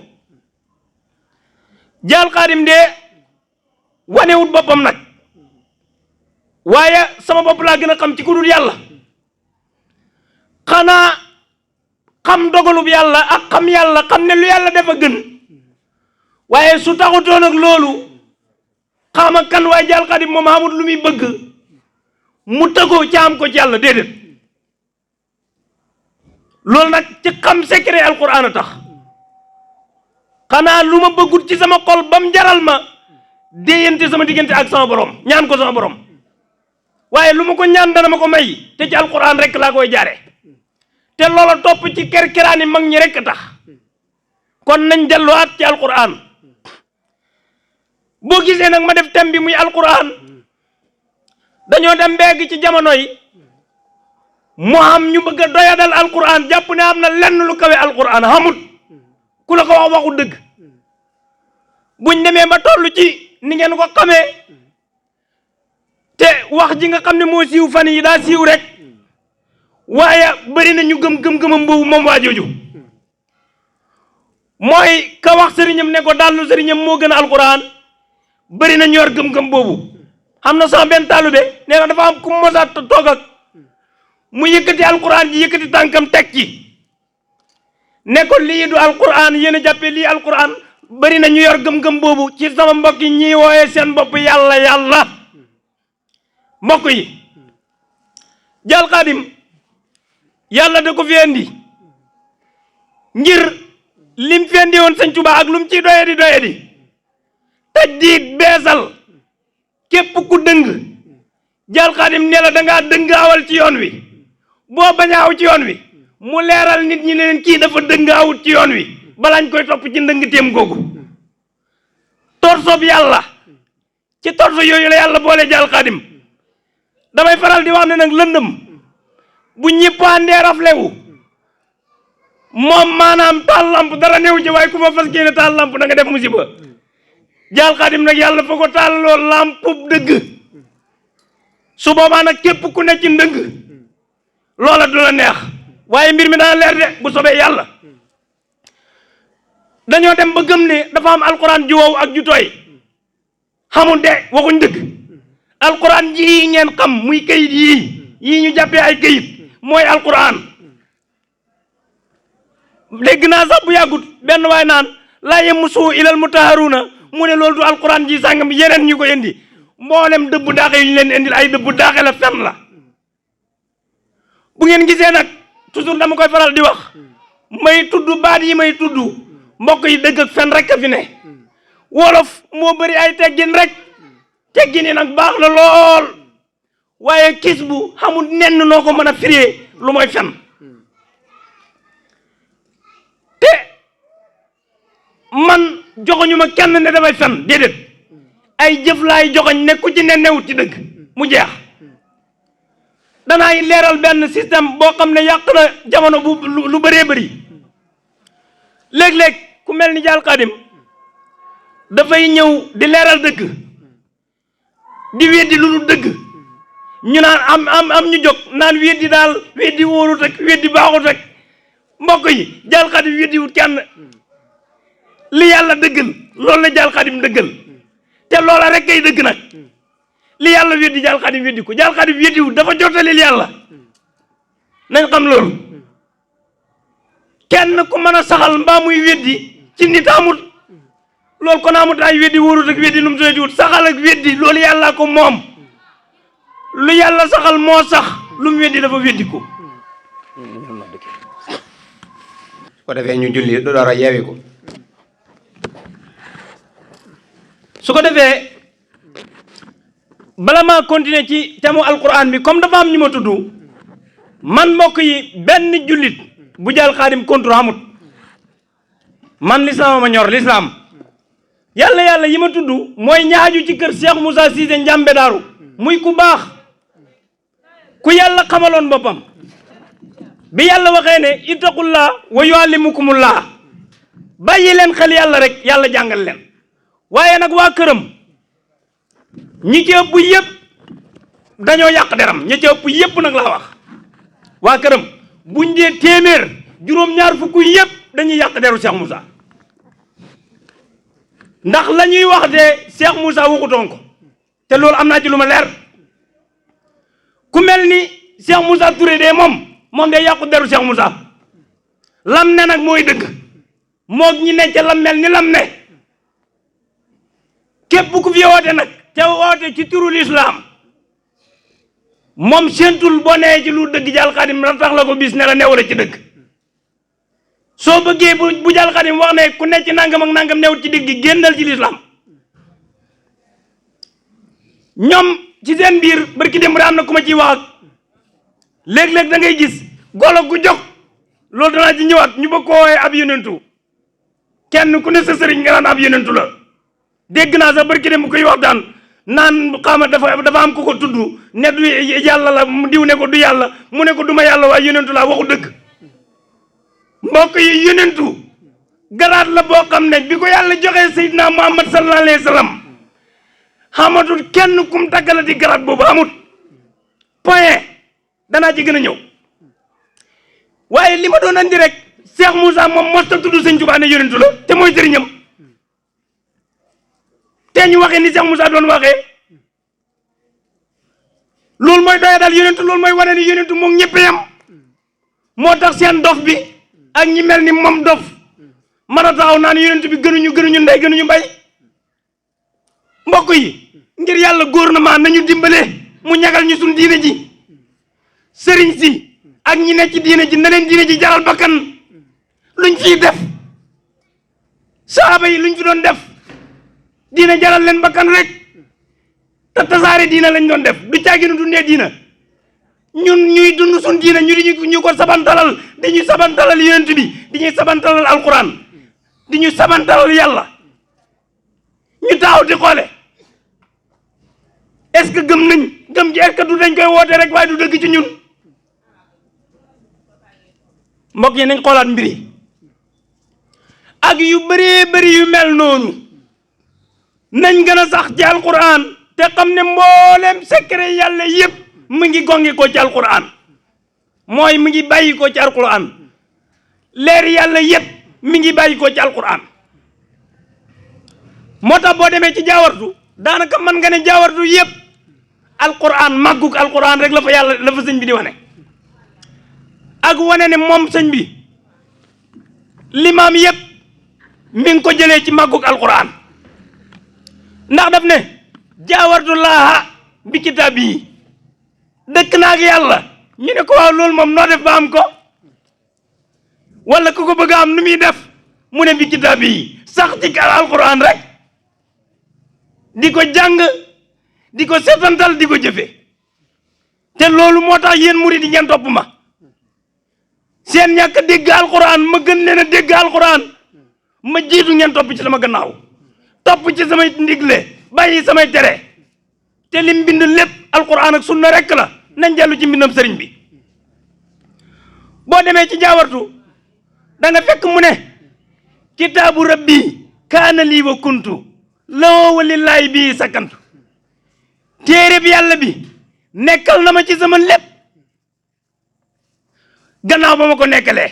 jaal xaadim de wanewut boppam nag waaye sama bopp laa gën a xam ci ku dul yàlla xanaa xam dogalub yàlla ak xam yàlla xam ne lu yàlla def a gën waaye su taxutoon ak loolu xama kan waaye jaal xaadim moom xamut lu muy bëgg mu tëggoo caam ko ci yàlla déedéet loolu nag ci xam secret alquran a tax xanaa lu ma bëggut ci sama xol ba mu jaral ma déyante sama diggante ak sama borom ñaan ko sama borom waaye lu ma ko ñaan dana ma ko may te ci alquran rek laa koy jaare te loola topp ci kerkeraani mag ñi rekk tax kon nañ delluwaat ci alquran boo gisee nag ma def thème bi muy alquran dañoo dem beeg ci jamono yi mu am ñu bëgg a doyadal alquran jàpp ne am na lenn lu kawe alquran xamut ku la ko wax waxu dëgg buñ demee ba toll ci ni ngeen ko xamee te wax ji nga xam ne moo siiw fan yi daa siiw rek waaye bëri na ñu gëm-gëm-gëmam boobu moom waa jooju mooy ka wax sëriñam ne ko dallu sëriñam moo gën a alquran bëri na ñu yor gëm-gëm boobu xam na sax benn taalube nee na dafa am ku mosaat toog ak mu yëkkati alquran ji yëkkati tànkam teg ci ne ko lii du alquran yéen a jàppee lii alquran bëri na ñu yor gëm-gëm boobu ci sama mbokk yi ñiy wooyee seen bopp yàlla mbokk yi Jaal Xaadim yàlla da ko fi indi ngir lim fi indi woon Sëñ Tuubaa ak lum ciy doyadi tajdiid beesal képp ku dëng Jaal Xaadim ne la dangaa dëng awal ci yoon wi boo bañ a aw ci yoon wi mu leeral nit ñi ne leen kii dafa dëng awut ci yoon wi balaañ koy topp ci ndëng téem googu torsob yàlla ci torso yooyu la yàlla boole Jaal Xaadim damay faral di wax ne nag lëndëm bu ñëpp àndee raflewu moom maanaam taal lamp dara néew ci waaye ku ma fas génne taal lamp da nga def musiba Jaal Xaadim nag yàlla fa ko taal loolu lampub dëgg su boobaa nag képp ku ne ci ndëng loola du la neex waaye mbir mi dana leer de bu sobee yàlla dañoo dem ba gëm ne dafa am alquran ju wow ak ju tooy xamul de waxuñ dëgg alquran ji ngeen xam muy kayit yii ñu jàppee ay kayit mooy alquran dégg naa sax bu yàggut benn waay naan laa yamassuhu illal mutahharuuna mu ne loolu du alquran ji sàngam yeneen ñu ko indi mboolem dëbb daaxe yu ñu leen indil ay dëbb daaxe la fen la bu ngeen gisee nag toujours dama koy faral di wax may tudd baat yi may tudd mbokk yi dëgg ak fen rek a fi ne wolof moo bëri ay teggin rek teggin yi nag baax na lool waaye kis bu xamul nenn noo ko mën a firee lu mooy fen te man joxoñu ma kenn ne damay fen déedéet ay jëf laay joxoñ ne ku ci ne newut ci dëgg mu jeex danaay leeral benn système boo xam ne yàq na jamono bu lu bëree bëri léeg-léeg ku mel ni Jaal Xaadim dafay ñëw di leeral dëgg di weddi lu dul dëgg ñu naan am ñu jóg naan weddi daal weddi wóorut ak weddi baaxut ak mbokk yi Jaal Xaadim weddi wut kenn li yàlla dëggal loolu la Jaal Xaadim dëggal te loola rek kay dëgg nag li yàlla weddi Jaal Xaadim weddi ko Jaal Xaadim weddi wut dafa jottalil yàlla nañ xam loolu kenn ku mën a saxal mbaa muy weddi ci nit amut loolu kon amut ay weddi wóorut ak weddi nu mu sooy wut saxal ak weddi loolu yàlla ko moom lu yàlla saxal moo sax lu mu weddi dafa weddi ko ko defee ñu julli du door a yeewi ko su ko defee bala maa continuer ci temu alquran bi comme dafa am ñu ma tudd man mbokk yi benn jullit bu Jaal Xaadim contre amut man lislaam ma ñor lislaam yàlla yi ma tudd mooy ñaaju ci kër Cheikh Moussa Cissé Njàmbe Daaru muy ku baax ku yàlla xamaloon boppam bi yàlla waxee ne ittaqullah wa yuallimukumullah bàyyi leen xel yàlla rek yàlla jàngal leen waaye nag waa këram ñi ci ëpp yëpp dañoo yàq deram ñi ci ëpp yëpp nag laa wax waa këram buñ dee téeméer juróom-ñaar fukk yëpp dañuy yàq deru Cheikh Moussa ndax la ñuy wax de Cheikh Moussa waxutoon ko te loolu am naa ci lu ma leer ku mel ni Cheikh Moussa Touré de moom de yàqu deru Cheikh Moussa lam ne nag mooy dëgg moog ñi ne ca lam mel ni lam ne képp ku fi woote nag te woote ci turu lislaam moom séentul boo nee ci lu dëgg Jaal Xaadim la tax la ko bis ne la newala ci dëgg soo bëggee bu Jaal Xaadim wax ne ku ne ci nangam ak nangam newut ci dëgg génnal ci lislaam ñoom ci seen biir barki démb am na ku ma ciy wax ak léeg-léeg da ngay gis golo gu jóg loolu danaa ci ñëwaat ñu bëgg ko woowee ab yonentu kenn ku ne sa sëriñ nga naan ab yonentu la dégg naa sax barki dem bu koy waxtaan naan xaama dafa am ko ko tudd ne du yàlla la diw ne ko du yàlla mu ne ko duma yàlla waaye yonentu laa waxu dëgg mbokk yi yonentu garaat la boo xam ne bi ko yàlla joxee Seydina Muhammad sallallahu alayhi wa sallam xamatul kenn kum tàggalati garaat boobu amut point danaa ci gën a ñëw waaye li ma doon andi rek Cheikh Moussa moom mos ta tudd Sëñ Tuubaa ne yonentu la te mooy sëriñam te ñu waxee ni Cheikh Moussa doon waxee loolu mooy doya daal yonentu loolu mooy wane ni yonentu moom ñëpp yam moo tax seen dof bi ak ñi mel ni moom dof mën a taxaw naan yonentu bi gënuñu ndey gënuñu mbay mbokk yi ngir yàlla gouvernement nañu dimbale mu ñagal ñu suñ diine ji sëriñ si ak ñi nekk ci diine ji na leen diine ji jaral bakkan luñ fii def saaba yi luñ fi doon def diine jaral leen bakkan rek te tasaare diina lañ doon def du caaginu dundee diina ñun ñuy dund suñ diina ñu ko sabantalal dañuy sabantalal yonent bi dañuy sabantalal alquran di ñu sabantalal yàlla ñu taaw di xoole est-ce que gëm nañ gëm ji est-ce que du dañ koy woote rek waaye du dëgg ci ñun mbokk yi nañ xoolaat mbir yi ak yu bëree bëri yu mel noonu nañ gën a sax ci alquran te xam ne mboolem secret yàlla yëpp mu ngi gongi ko ci alquran mooy mu ngi bàyyi ko ci alquran leer yàlla yëpp mi ngi bàyyi ko ci alquran moo tax boo demee ci jaawartu daanaka mën nga ne jaawartu yëpp alquran màggug alquran rek la fa sëñ bi di wane ak wane ne moom sëñ bi limaam yëpp mi ngi ko jëlee ci màggug alquran ndax daf ne jaawartu laaha bi kitaab yi dëkk naa ak yàlla ñu ne ko waaw loolu moom noo def ba am ko wala ku ko bëgg a am nu muy def mu ne bi kitaab yi sax ci alquran rek di ko jàng di ko setantal di ko jëfe te loolu moo tax yéen murid yi ngeen topp ma seen ñàkk dégg alquran ma gën leen a dégg alquran ma jiitu ngeen topp ci sama gannaaw topp ci samay ndigle bàyyi samay tere te lim bind lépp alquran ak sunna rek la nañ dellu ci mbindam sëriñ bi boo demee ci jaawartu da nga fekk mu ne kitaabu rabbi kaana lii wa kuntu loo walillaahi bii sakkantu téere bi yàlla bi nekkal na ma ci sama lépp gannaaw ba ma ko nekkalee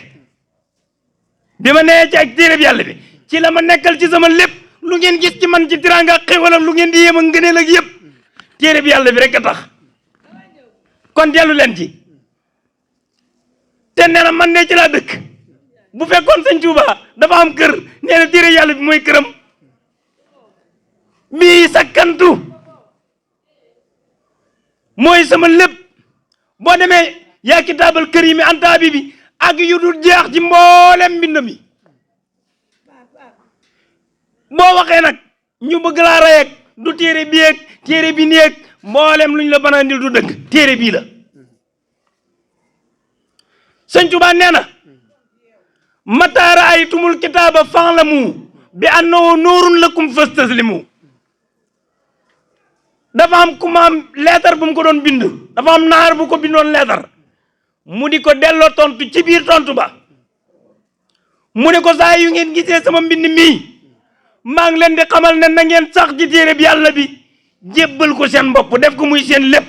bi ma nee ci ak téere bi yàlla bi ci la ma nekkal ci sama lépp lu ngeen gis ci man ci tiraanga xéwal ak lu ngeen di yéem ak ngëneel ak yëpp téere bi yàlla bi rek a tax kon dellu leen ci te nee na man ne ci laa dëkk bu fekkoon sëñ Tuuba dafa am kër nee na téere yàlla bi mooy këram bii sakkantu mooy sama lépp boo demee yaa kitaabal kër yi mi antaabi bi ak yu dul jeex ci mboolem mbind mi boo waxee nag ñu bëgg laa rey ak du téere bi ak téere bi nii ak mboolem luñ la mën a indil du dëgg téere bii la sëñ Tuubaa nee na mataa raaytumul kitaaba fa'lamu bi annahu nuurun lakum fastaslimu dafa am ku ma am leetar bu mu ko doon bind dafa am naar bu ko bindoon leetar mu di ko delloo tontu ci biir tontu ba mu ne ko saa yu ngeen gisee sama mbind mii maa ngi leen di xamal ne na ngeen sax ci téere bi yàlla bi jébbal ko seen bopp def ko muy seen lépp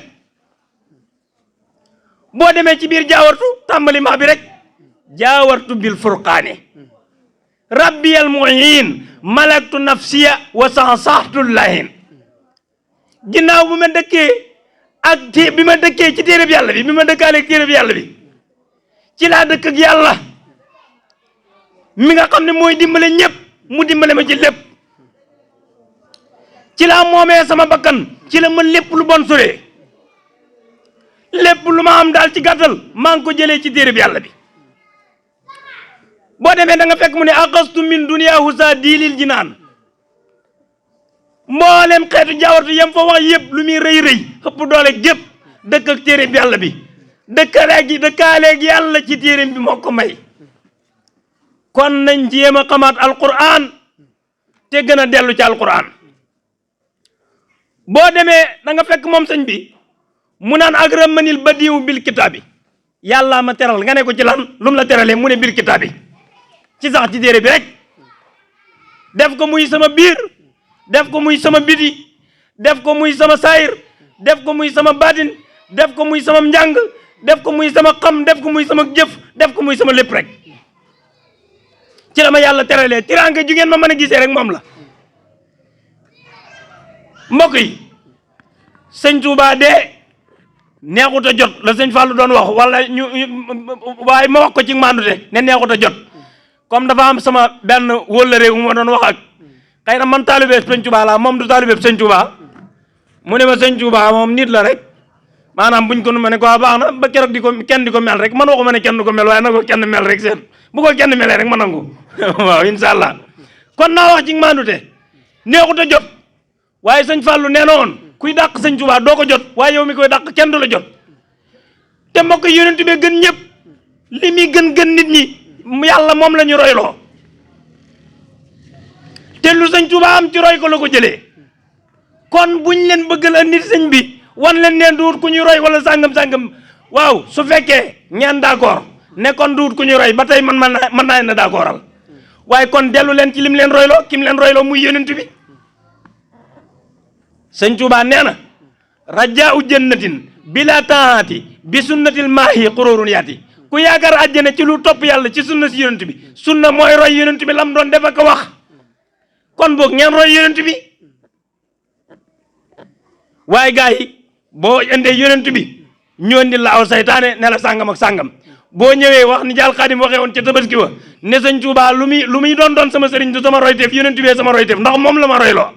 boo demee ci biir jaawartu tàmbali maa bi rek jaawartu bil furqaani rabbiyal muhin malaktu nafsiya wa saxsaxtu lahin ginnaaw bu ma dëkkee ak bi ma dëkkee ci téere bi yàlla bi ma dëkkaaleeg téere bi yàlla bi ci laa dëkk ak yàlla mi nga xam ne mooy dimbale ñëpp mu dimbale ma ci lépp ci laa moomee sama bakkan ci la ma lépp lu bon soree lépp lu ma am daal ci gàttal maa ngi ko jëlee ci téere bi yàlla bi boo demee da nga fekk mu ne aqastu min duniyaahu saa diilil jinaan mboolem xeetu jaawartu yam fa wax yëpp lu muy rëy rëy xëpp doole gépp dëkk ak téere bi yàlla bi dëkkaaleeg yàlla ci téere bi moo ko may kon nañ jéem a xamaat alquran te gën a dellu ci alquran. boo demee da nga fekk moom sëñ bi mu naan agramanil badiu bil kitaabi yàlla ma teral nga ne ko ci lan lu mu la teralee mu ne bil kitaabi ci sax ci téere bi rek def ko muy sama biir def ko muy sama biti def ko muy sama saayir def ko muy sama baatin def ko muy sama njàng def ko muy sama xam def ko muy sama jëf def ko muy sama lépp rek ci la ma yàlla teralee tiraanga ju ngeen ma mën a gisee rek moom la. mbokk yi sëñ Touba de neexut a jot la sëñ Fallou doon wax wala waaye ma wax ko ci mandute ne neexut a jot comme dafa am sama benn wóllëre wu ma doon wax ak xëy na man taalibe sëñ Touba la moom du taalibe sëñ Touba mu ne ma sëñ Touba moom nit la rek maanaam buñ ko nu ma ne ko baax na ba keroog kenn di ko mel rek man waxuma ne kenn du ko mel waaye na ko kenn mel rek seen bu ko kenn melee rek ma nangu waaw incha allah kon naa wax ci mandute neexut a jot. waaye sëñ Fallou nee na woon kuy dàq sëñ Touba doo ko jot waaye yow mi koy dàq kenn du la jot te mbokk yonent bi gën ñëpp li muy gën nit ñi yàlla moom la ñu royloo te lu sëñ Touba am ci roy ko la ko jëlee kon buñ leen bëggal a nit sëñ bi wan leen neen duut ku ñuy roy wala sàngam waaw su fekkee ñeen d'accord ne kon duut ku ñuy roy ba tey mën naa na d'accordal waaye kon dellu leen ci lim leen royloo kim leen royloo muy yonent bi. sëñ Touba nee na rajaau jannatin bila taati bi sunnatil maahi xururun yaati ku yaakaar àjjana ci lu topp yàlla ci sunna si yonent bi sunna mooy roy yonent bi lam doon def ak wax kon boog ngeen roy yonent bi waaye gars yi boo indee yonent bi ñoo indi la aw saytaane ne la sàngam ak sàngam boo ñëwee wax ni jaal xaadim waxee woon ca tabaski wa ne sëñ Touba lu muy doon sama sëriñ du sama royteef yonent bi sama royteef ndax moom la ma royloo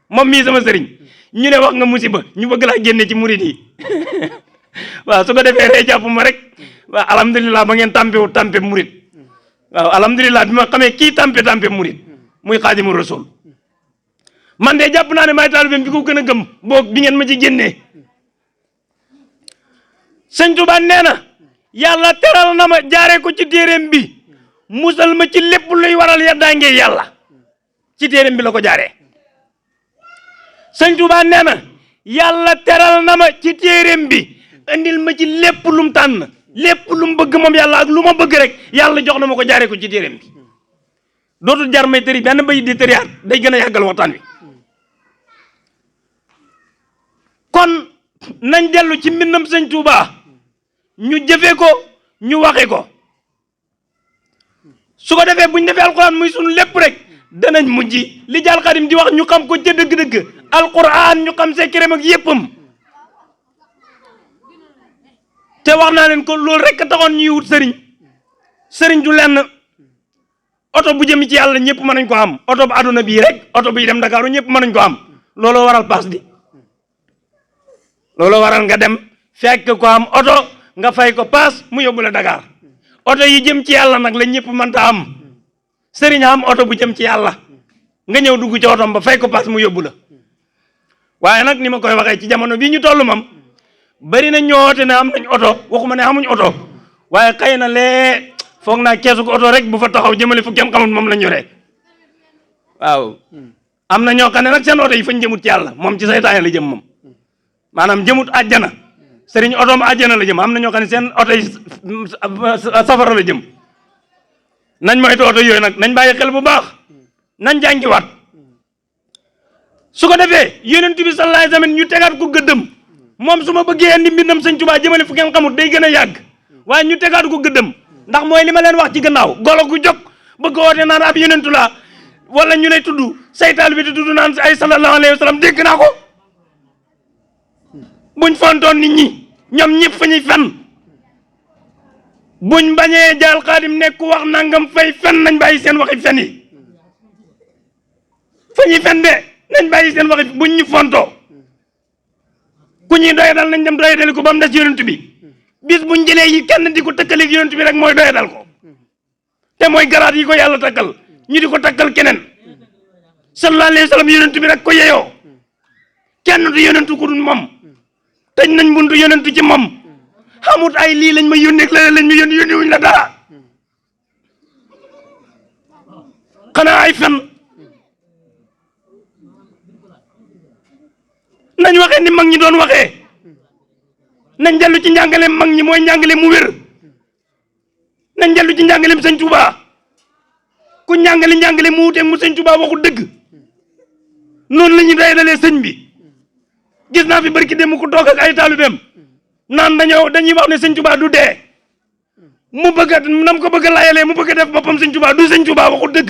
moom mii sama sëriñ ñu ne wax nga musiba ñu bëgg laa génne ci murid yi waaw su ko defee rek jàpp ma rek waaw alhamdulilah ba ngeen tampe murid waaw alhamdulilah bi ma xamee kii tampe murid muy Xaadimu Rasuul man de jàpp naa ne maay taalibeem bi ko gën a gëm boog bi ngeen ma ci génnee. sëñ Touba nee na yàlla teral na ma jaaree ko ci téeréem bi musal ma ci lépp luy waral yeddaange yàlla ci téeréem bi la ko jaaree. sëñ Touba nee na yàlla teral na ma ci téeréem bi andil ma ci lépp lu mu tànn lépp lu mu bëgg moom yàlla ak lu ma bëgg rek yàlla jox na ma ko jaaree ko ci téeréem bi dootul jar may tëri benn bayit di tëriyaat day gën a yàggal waxtaan wi kon nañ dellu ci mbindam sëñ Touba ñu jëfee ko ñu waxe ko su ko defee buñ defee alxuraan muy sunu lépp rek danañ mujj li jaal xadim di wax ñu xam ko ca dëgg-dëgg alquran ñu xam sekkereem ak yéppam te wax naa leen ko loolu rek taxoon ñuy wut sëriñ du lenn oto bu jëm ci yàlla ñëpp mën nañ ko am oto bu àdduna bii rek oto buy dem Dakar ñëpp mën nañ ko am looloo waral paas bi looloo waral nga dem fekk ko am oto nga fay ko paas mu yóbbu la Dakar oto yi jëm ci yàlla nag la ñëpp mënta am sëriñ am oto bu jëm ci yàlla nga ñëw dugg ci otom ba fay ko paas mu yóbbu la waaye nag ni ma koy waxee ci jamono bii ñu toll moom bari na ñoote ne am nañ oto waxuma ne amuñ oto waaye xëy na lee foog naa keesu ko oto rek bu fa taxaw jëmale fu kenn xamul moom lañ yoree waaw am na ñoo xam ne nag seen oto yi fañ jëmut ci yàlla moom ci saytaane la jëm moom maanaam jëmut àjjana sëriñ otoom àjjana la jëm am na ñoo xam ne seen oto yi safara la jëm nañ moytu oto yooyu nag nañ bàyyi xel bu baax nañ jàngiwaat su ko defee yonent bi sallallahu alayhi wasallam ñu tegaat ko gëddëm moom su ma bëggee andi mbindam sëñ Touba jëmale fu ngeen xamut day gën a yàgg waaye ñu tegaat ko gëddëm ndax mooy li ma leen wax ci gannaaw golo gu jóg bëgg woote naan ab yonentu la wala ñu lay tudd saytaal bi di tudd naan ay sallallahu alayhi wasallam dégg naa ko buñ fontoon nit ñi ñoom ñëpp fa ñuy fen buñ bañee jaal xaadim nekk ku wax nangam fay fen nañ bàyyi seen waxi fen yi fa ñuy fen de nañ bàyyi seen waxi buñ ñu fontoo ku ñuy doyadal nañ dem doyadali ko ba mu des yonent bi bis buñ jëlee yi kenn di ko tëkkaleeg yonent bi rek mooy doyadal ko te mooy garaat yi ko yàlla takkal ñu di ko takkal keneen sallallahu alayhi wa sallam yonent bi rek ko yeyoo kenn du yonentu ku dul moom tëj nañ buntu yonentu ci moom xamut ay lii lañ ma yónnee la lañ ma yónni wuñ la dara xanaa ay fen nañ waxee ni mag ñi doon waxee nañ dellu ci njàngaleem mag ñi mooy njàngale mu wér nañ dellu ci njàngaleem sëñ Tuubaa ku njàngale mu wuteeg mu sëñ Tuubaa waxu dëgg noonu la ñuy doyalee sëñ bi gis naa fi barki dem ku toog ak ay taalibeem naan dañuy wax ne sëñ Tuubaa du dee mu bëgg a nam ko bëgg a layalee mu bëgg a def boppam sëñ Tuubaa du sëñ Tuubaa waxu dëgg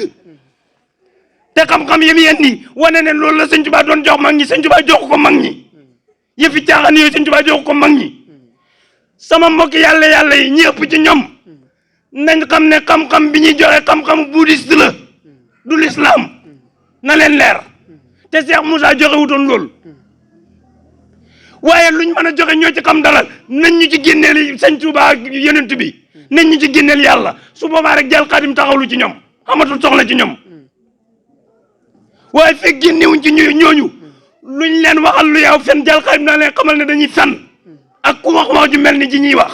te xam-xam yi mu indi wane ne loolu la sëñ Tuubaa doon jox mag ñi sëñ Tuubaa jox ko mag ñi yëfi caaxaan yooyu sëñ Tuubaa jox ko mag ñi sama mbokk yàlla yi ñi ëpp ci ñoom nañ xam ne xam-xam bi ñuy joxe xam-xamu bouddhiste la du l'islam na leen leer te Cheikh Moussa joxe wutoon loolu waaye luñ mën a joxe ñoo ci xam dara nañ ñu ci génneel sëñ Tuubaa ak yonent bi nañ ñu ci génneel yàlla su boobaa rek jël xaadim taxawlu ci ñoom amatul soxla ci ñoom waaye fekk génnewuñ ci ñooñu luñ leen waxal lu yow fen jël xaadim naa leen xamal ne dañuy fen ak ku wax ju mel ni ji ñuy wax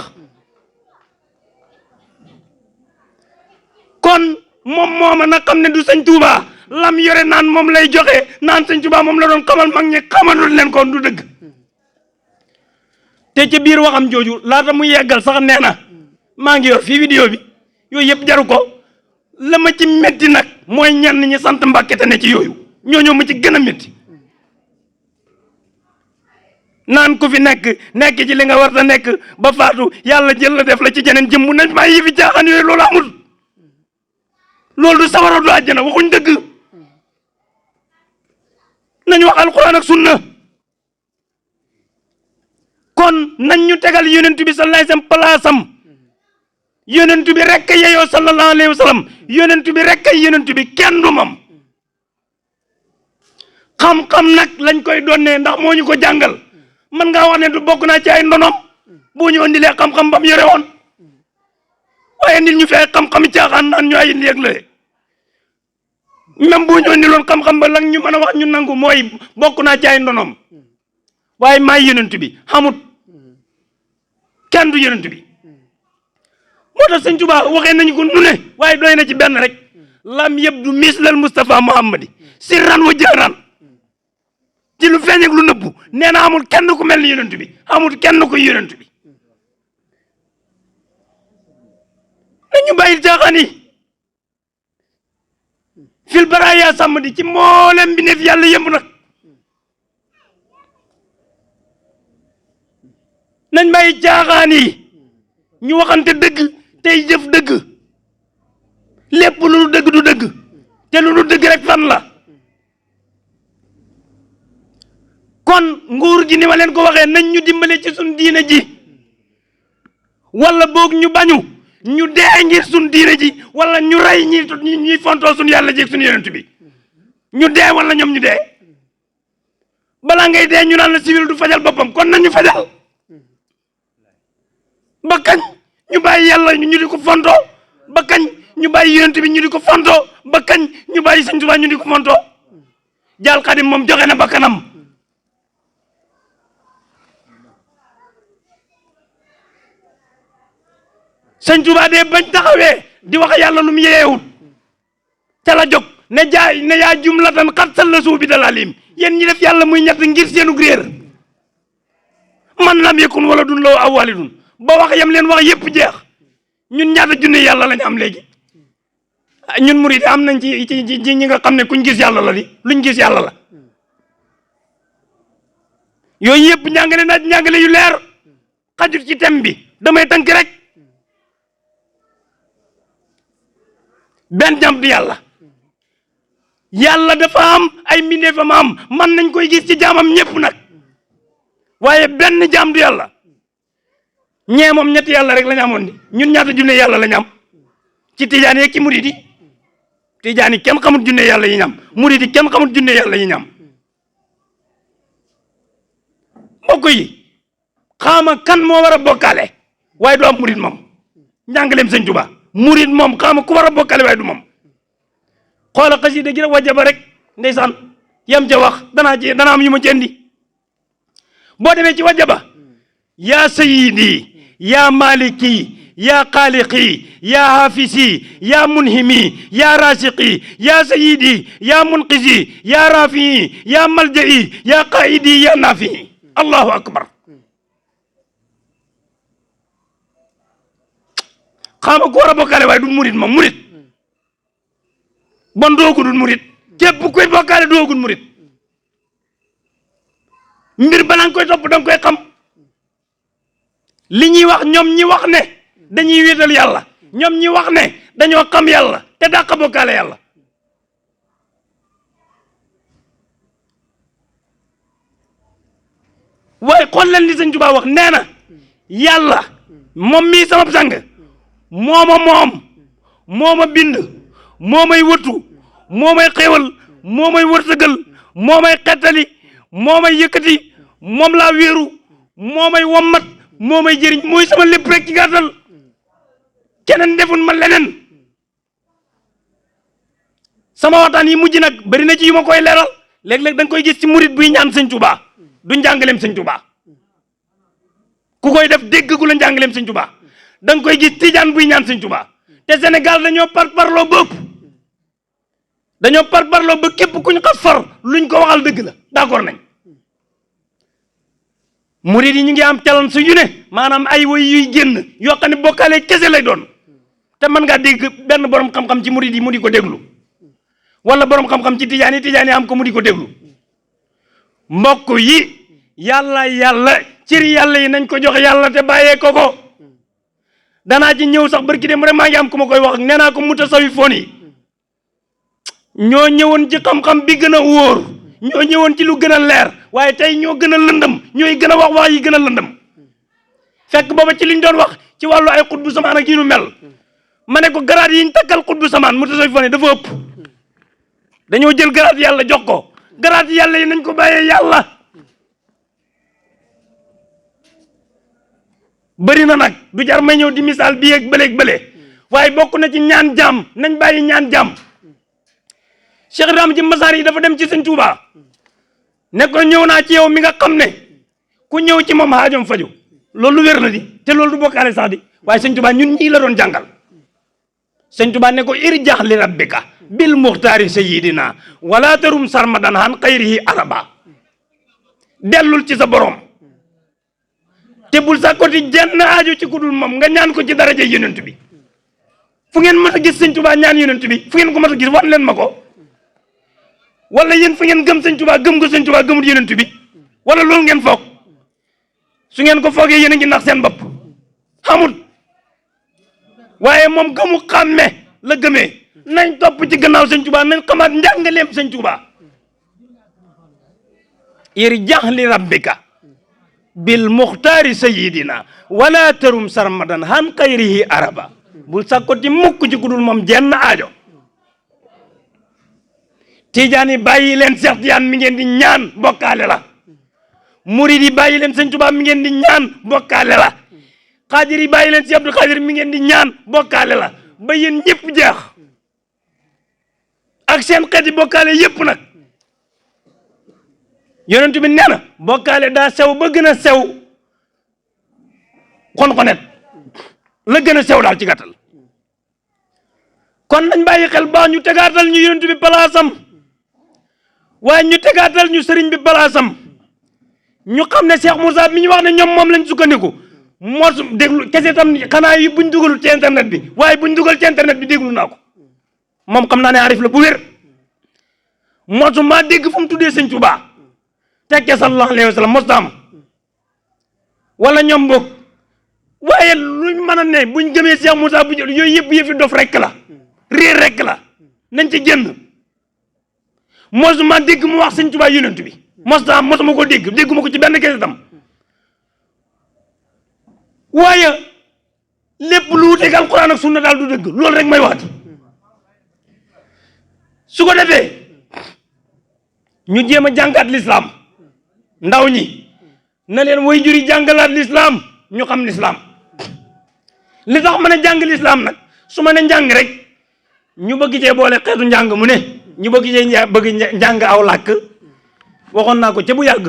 kon moom mooma na xam ne du sëñ Tuubaa lam yore naan moom lay joxe naan sëñ Tuubaa moom la doon xamal mag ñi xamalul leen kon du dëgg te ci biir waxam jooju laata mu yeggal sax nee na maa ngi yor fii vidéo bi yooyu yëpp jaru ko la ma ci métti nag mooy ñenn ñi sant Mbàkke te ne ci yooyu ñooñoo ma ci gën a métti naan ku fi nekk ci li nga war a nekk ba faatu yàlla jël la def la ci jeneen jëmm nañ maa yi fi caaxaan yooyu loolu amul loolu du sawara du àjjana waxuñ dëgg nañ wax alquran ak sunna kon nañ ñu tegal yonent bi sallallahu alayhi wasallam palaasam yonent bi rek yeyoo sallallahu alayhi wasallam yonent bi rek yonent bi kenn du moom xam-xam nag lañ koy donnee ndax moo ñu ko jàngal man ngaa wax ne du bokk naa ci ay ndonom boo ñu indilee xam-xam bam yore woon waaye nit ñu fi ay xam-xami caaxaan naan ñu ay indi ak la même boo ñu indiloon xam-xam ba lan ñu mën a wax ñu nangu mooy bokk naa ci ay ndonom waaye maay yonent bi xamut kenn du yonent bi moo tax sëñ Tuubaa waxee nañu ko nu ne waaye doy na ci benn rek lam yabdu mislal Mustafa Muhammadi sirran wa jahran ci lu feeñ ak lu nëbbu nee na amul kenn ku mel ni yonent bi amul kenn ku yonent bi nañu bàyyi caaxaan yi fil baraaya sàmm di ci mboolem bi neef yàlla yëmb nag nañ bàyyi caaxaan yi ñu waxante dëgg tey jëf dëgg lépp lu du dëgg du dëgg te lu du dëgg rek fan la kon nguur gi ni ma leen ko waxee nañ ñu dimbale ci suñ diine ji wala boog ñu bañu ñu dee ngir suñ diine ji wala ñu rey ñuy fontoo suñ yàlla ji suñ yonent bi ñu dee wala ñoom ñu dee balaa ngay dee ñu naan la civil du fajal boppam kon nañ ñu fajal ba kañ ñu bàyyi yàlla ñu di ko fontoo ba kañ ñu bàyyi yonent bi ñu di ko fontoo ba kañ ñu bàyyi Sëñ Tuubaa ñu di ko fontoo jaal Xaadim moom joxe na ba kanam Sëñ Tuubaa de bañ taxawee di wax yàlla lu mu yeewut ca la jóg ne yaa jumlatan xat salla suu bi dalalim yéen ñi def yàlla muy ñett ngir seenu réer man lam yakun wala dun law aw walidun ba wax yam leen wax yëpp jeex ñun ñaata junne yàlla lañ am léegi ñun murid am nañ ci ñi nga xam ne kuñ gis yàlla la di luñ gis yàlla la yooyu yëpp njàngale yu leer xajut ci thème bi damay tënk rek benn jàm du yàlla dafa am ay mbindeefam am man nañ koy gis ci jaamam ñëpp nag waaye benn jaam du yàlla ñee moom ñetti yàlla rek lañ amoon ni ñun ñaata junne yàlla lañ am ci tijaan yeeg ci murid yi tijaan yi kenn xamut junne yàlla yi ñam murid yi kenn xamut junne yàlla yi ñam mbokk yi xaama kan moo war a bokkaale waaye du am murid moom njàngaleem Sëñ Tuubaa murid moom xaama ku war a bokkaale waaye du moom xoola xasida gi rek wajaba rek ndeysaan yam ca wax dana am yu ma ci indi boo demee ci wajaba yaa sayyidi yaa maliki يا خالقي يا حافظي يا منهمي يا راشقي يا سيدي يا منقذي يا رافعي يا ملجئي يا قائدي يا نافعي الله أكبر xama ko war a bokkaale waaye du murit moom murit bon doogu dul murit képp koy bokkaale doogul murit mbir balaa nga koy topp da nga koy xam li ñuy wax ñoom ñi wax ne dañuy wéetal yàlla ñoom ñi wax ne dañoo xam yàlla te dàq bokkaale yàlla waaye xool leen li sëñ Tuubaa wax nee na yàlla moom mii sama sang moo ma bind moo may wëttu moo may xéewal moo may wërsëgal moo may xettali moo may yëkkati moom laa wéeru moo may wommat moo may jëriñ mooy sama lépp rek ci gàttal keneen defun ma leneen sama waxtaan yi mujj nag bari na ci yu ma koy leeral léeg-léeg da nga koy gis ci murit buy ñaan sëñ Tuubaa du njàngaleem sëñ Tuubaa ku koy def dégg gu la njàngaleem sëñ Tuubaa da nga koy gis tijaan buy ñaan sëñ Tuubaa te Sénégal dañoo parparloo bëpp dañoo parparloo ba képp kuñ xas far luñ ko waxal dëgg la d'accord nañ murid yi ñu ngi am challenge yu ne maanaam ay woy yuy génn yoo xam ne bokkaale kese lay doon te mën ngaa dégg benn borom xam-xam ci murid yi mu di ko déglu wala borom xam-xam ci tijaan yi am ko mu di ko déglu mbokk yi yàlla ciri yàlla yi nañ ko jox yàlla te bàyyee ko danaa ci ñëw sax barki dem rek maa ngi am ku ma koy wax nee naa ko mutasawifoon yi ñoo ñëwoon ci xam-xam bi gën a wóor ñoo ñëwoon ci lu gën a leer waaye tey ñoo gën a lëndëm ñooy gën a wax yi gën a lëndëm fekk booba ci liñ doon wax ci wàllu ay xutbu samaan ak yi nu mel ma ne ko garaat yiñ takkal xutbu samaan mutasawifoon yi dafa ëpp dañoo jël garaat yàlla jox ko garaat yàlla yi nañ ko bàyyee yàlla bëri na nag du jar may ñëw di misaal bii ak bële waaye bokk na ci ñaan jàmm nañ bàyyi ñaan jàmm Cheikh Ibrahima ci masaar yi dafa dem ci sëñ Tuubaa ne ko ñëw naa ci yow mi nga xam ne ku ñëw ci moom xaajom faju loolu wér na di te loolu du bokkaale sax di waaye sëñ Tuubaa ñun ñii la doon jàngal sëñ Tuubaa ne ko irjax li rabbika bil muxtaari sayidina wala tarum sarmadan han xayrihi araba dellul ci sa borom te bul sàkkoti jenn aajo ci ku dul moom nga ñaan ko ci daraja yonent bi fu ngeen mën a gis sëñ Tuubaa ñaan yonent bi fu ngeen ko mën a gis wan leen ma ko wala yéen fu ngeen gëm sëñ Tuubaa gëm ko sëñ Tuubaa gëmul yonent bi wala loolu ngeen foog su ngeen ko foogee yéen a ngi nax seen bopp xamul waaye moom gëmu xàmme la gëmee nañ topp ci gannaaw sëñ Tuubaa nañ xamaat njàngaleem sëñ Tuubaa irjax li rabbika bil muxtaari sayidina wala tarum sarmadan han xayrihi araba bul sàkkoti mukk ci ku dul moom jenn aajo tijaan yi bàyyi leen Seex Tijaan mi ngeen di ñaan bokkaale la murid yi bàyyi leen sëñ Tuubaa mi ngeen di ñaan bokkaale la xaadir yi bàyyi leen si Abdul Xaadir mi ngeen di ñaan bokkaale la ba yéen ñëpp jeex ak seen xeeti bokkaale yëpp nag yonent bi nee na bokkaale daa sew ba gën a sew xon-xonet la gën a sew daal ci gàttal kon nañ bàyyi xel baax ñu tegaatal ñu yonent bi palaasam waaye ñu tegaatal ñu sëriñ bi palaasam ñu xam ne Cheikh Moussa mi ñu wax ne ñoom moom lañ sukkandiku mos déglu kese tam xanaa yi buñ dugalul ci internet bi waaye buñ dugal ci internet bi déglu naa ko moom xam naa ne arif la bu wér mosu maa dégg fu mu tuddee sëñ Tuubaa tekke sallallahu alayhi wa sallam mostaam wala ñoom bokk waaye luñ mën a ne buñ gëmee Cheikh Moussa bu yooyu yëpp yëfi dof rek la réer rek la nañ ci génn mosuma dégg mu wax sëñ Tuubaa yonent bi mosuma ko dégguma ko ci benn kese tam waaye lépp lu wuteeg alquran ak sunna daal du dëgg loolu rek may waxati su ko defee ñu jéem a jàngaat lislaam ndaw ñi na leen way juri jàngalaat lislaam ñu xam lislaam li tax mën a jàng lislaam nag su ma ne njàng rek ñu bëgg cee boole xeetu njàng mu ne ñu bëgg cee bëgg njàng aw làkk waxoon naa ko ca bu yàgg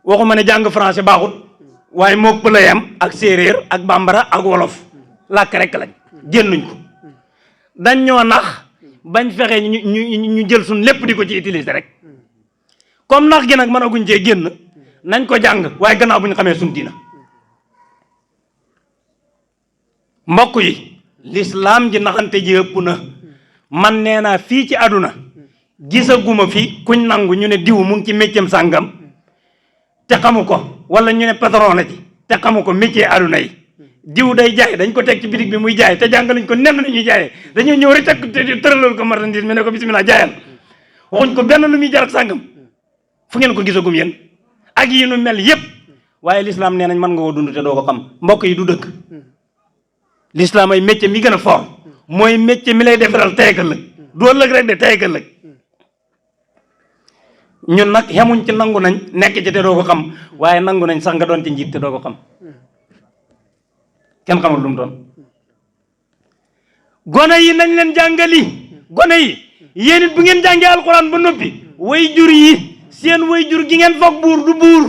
waxuma ne jàng français baaxut waaye mook pël yam ak séeréer ak bambara ak wolof làkk rek lañ génnuñ ko dañ ñoo nax bañ fexe ñu jël suñ lépp di ko ci utiliser rek comme nax gi nag mën aguñ cee génn nañ ko jàng waaye gannaaw bu ñu xamee suñ diina mbokk yi lislaam ji naxante ji ëpp na man nee naa fii ci àdduna gisaguma fi kuñ nangu ñu ne diw mu ngi ci métier sàngam te xamu ko wala ñu ne patron la ci te xamu ko métier àdduna yi diw day jaay dañ ko teg ci bitig bi muy jaay te jàngaluñ ko nenn lu ñuy jaayee dañoo ñëw rek teg tëralal ko marchandise mi ne ko bismillah jaayal waxuñ ko benn lu muy jar ak sàngam fu ngeen ko gisagum yéen ak yi nu mel yépp waaye lislaam nee nañ mën nga koo dund te doo ko xam mbokk yi du dëkk lislaam ay métier mi gën a fort mooy métier mi lay defaral tey ak ëllëg du ëllëg rek de tey ak ëllëg ñun nag xemuñ ci nangu nañ nekk ci te doo ko xam waaye nangu nañ sax nga doon ci njiit te doo ko xam kenn xamul lu mu doon gone yi nañ leen jàngali gone yi yéen it bu ngeen jàngee alxuraan ba noppi way jur yi seen way jur gi ngeen foog buur du buur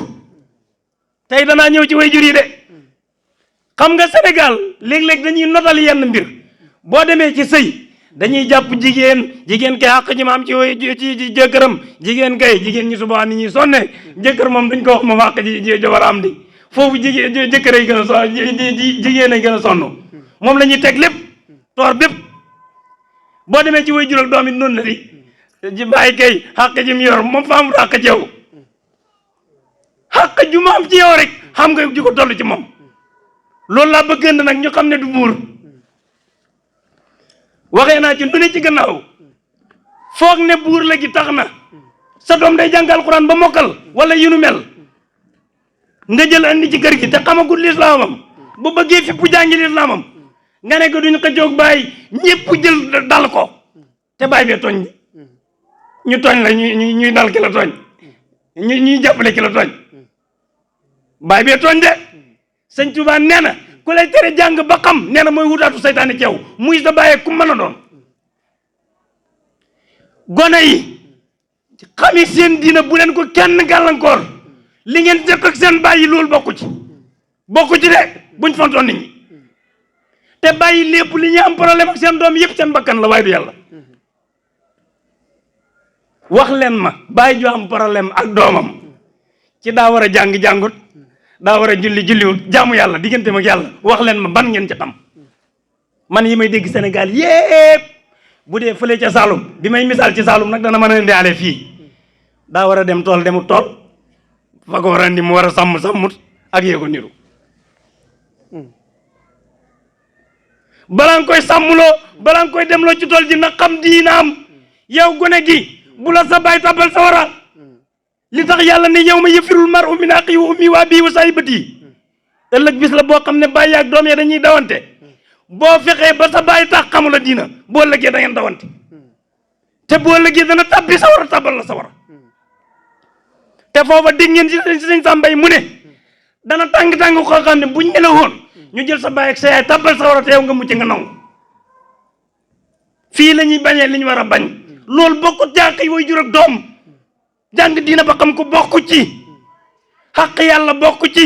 tey danaa ñëw ci way jur yi de xam nga Sénégal léeg-léeg dañuy notal yenn mbir boo demee ci sëy dañuy jàpp jigéen kay xàq ji ma am ci jëkkëram jigéen ñi suba ni ñuy sonne jëkkër moom duñ ko wax moom xàq ji war a am di foofu jëkkër ay gën a sonn jigéen ay gën a sonn moom la ñuy teg lépp toor bépp boo demee ci way jur ak doom it noonu la di ji bàyyi kay xàq ji mu yor moom fa amul xàq ci yow xàq ju ma am ci yow rek xam nga ji ko toll ci moom loolu laa bëgg nag ñu xam ne du buur waxee naa ci lu ne ci gannaaw foog ne buur la gi tax na sa doom day jàng alxuraan ba mokkal wala yu nu mel nga jël andi ci kër gi te xamagul lislaamam bu bëggee fi bu jàngi lislaamam nga ne ko duñ xëccoog bàyyi ñëpp jël dal ko te bàyyi bee tooñ ñu tooñ la ñuy dal ki la tooñ ñuy jàppale ki la tooñ bàyyi bee tooñ de sëñ Tuubaa nee na ku lay tere jàng ba xam nee na mooy wutaatu saytaane ci yow muy sa bàyyee ku mën a doon gone yi xami seen diina bu leen ko kenn gàllankoor li ngeen jëkk ak seen bàyyi loolu bokku ci de buñ fontoon nit ñi te bàyyi lépp li ñuy am problème ak seen doom yëpp seen bakkan la waaye du yàlla wax leen ma bàyyi ju am problème ak doomam ci daa war a jàng-jàngut daa war a julliwut jaamu yàlla digganteem ak yàlla wax leen ma ban ngeen ci xam man yi may dégg Sénégal yépp bu dee fële ca Saalum bi may misaal ci Saalum nag dana mën a indiwaale fii daa war a dem tool demut tool fa ko war a indi mu war a sàmmut ak yee ko niru balaa nga koy sàmmloo balaa nga koy demloo ci tool ji na xam diinaam yow gone gi bu la sa baay tabal sa wara li tax yàlla ne yow ma yëfirul mar'u min axiihi wa ummihi wa abiihi wa saahibatihi ëllëg bis la boo xam ne bàyyi ak doom ya dañuy dawante boo fexee ba sa bàyyi tax xamula diina boo ëllëgee da ngeen dawante te boo ëllëgee dana tabbi sa wara tabal la sa wara te foofa dégg ngeen ci sëñ Sàmbay mu ne dana tàng-tàng ko xam ne buñ ne la woon ñu jël sa bàyyi ak sa yaay tabal sa wara te yow nga mucc nga nangu fii la ñuy bañee li ñu war a bañ loolu bokkut jàq yi way jur ak doom jàng diina ba xam ko bokku ci xaq yàlla bokku ci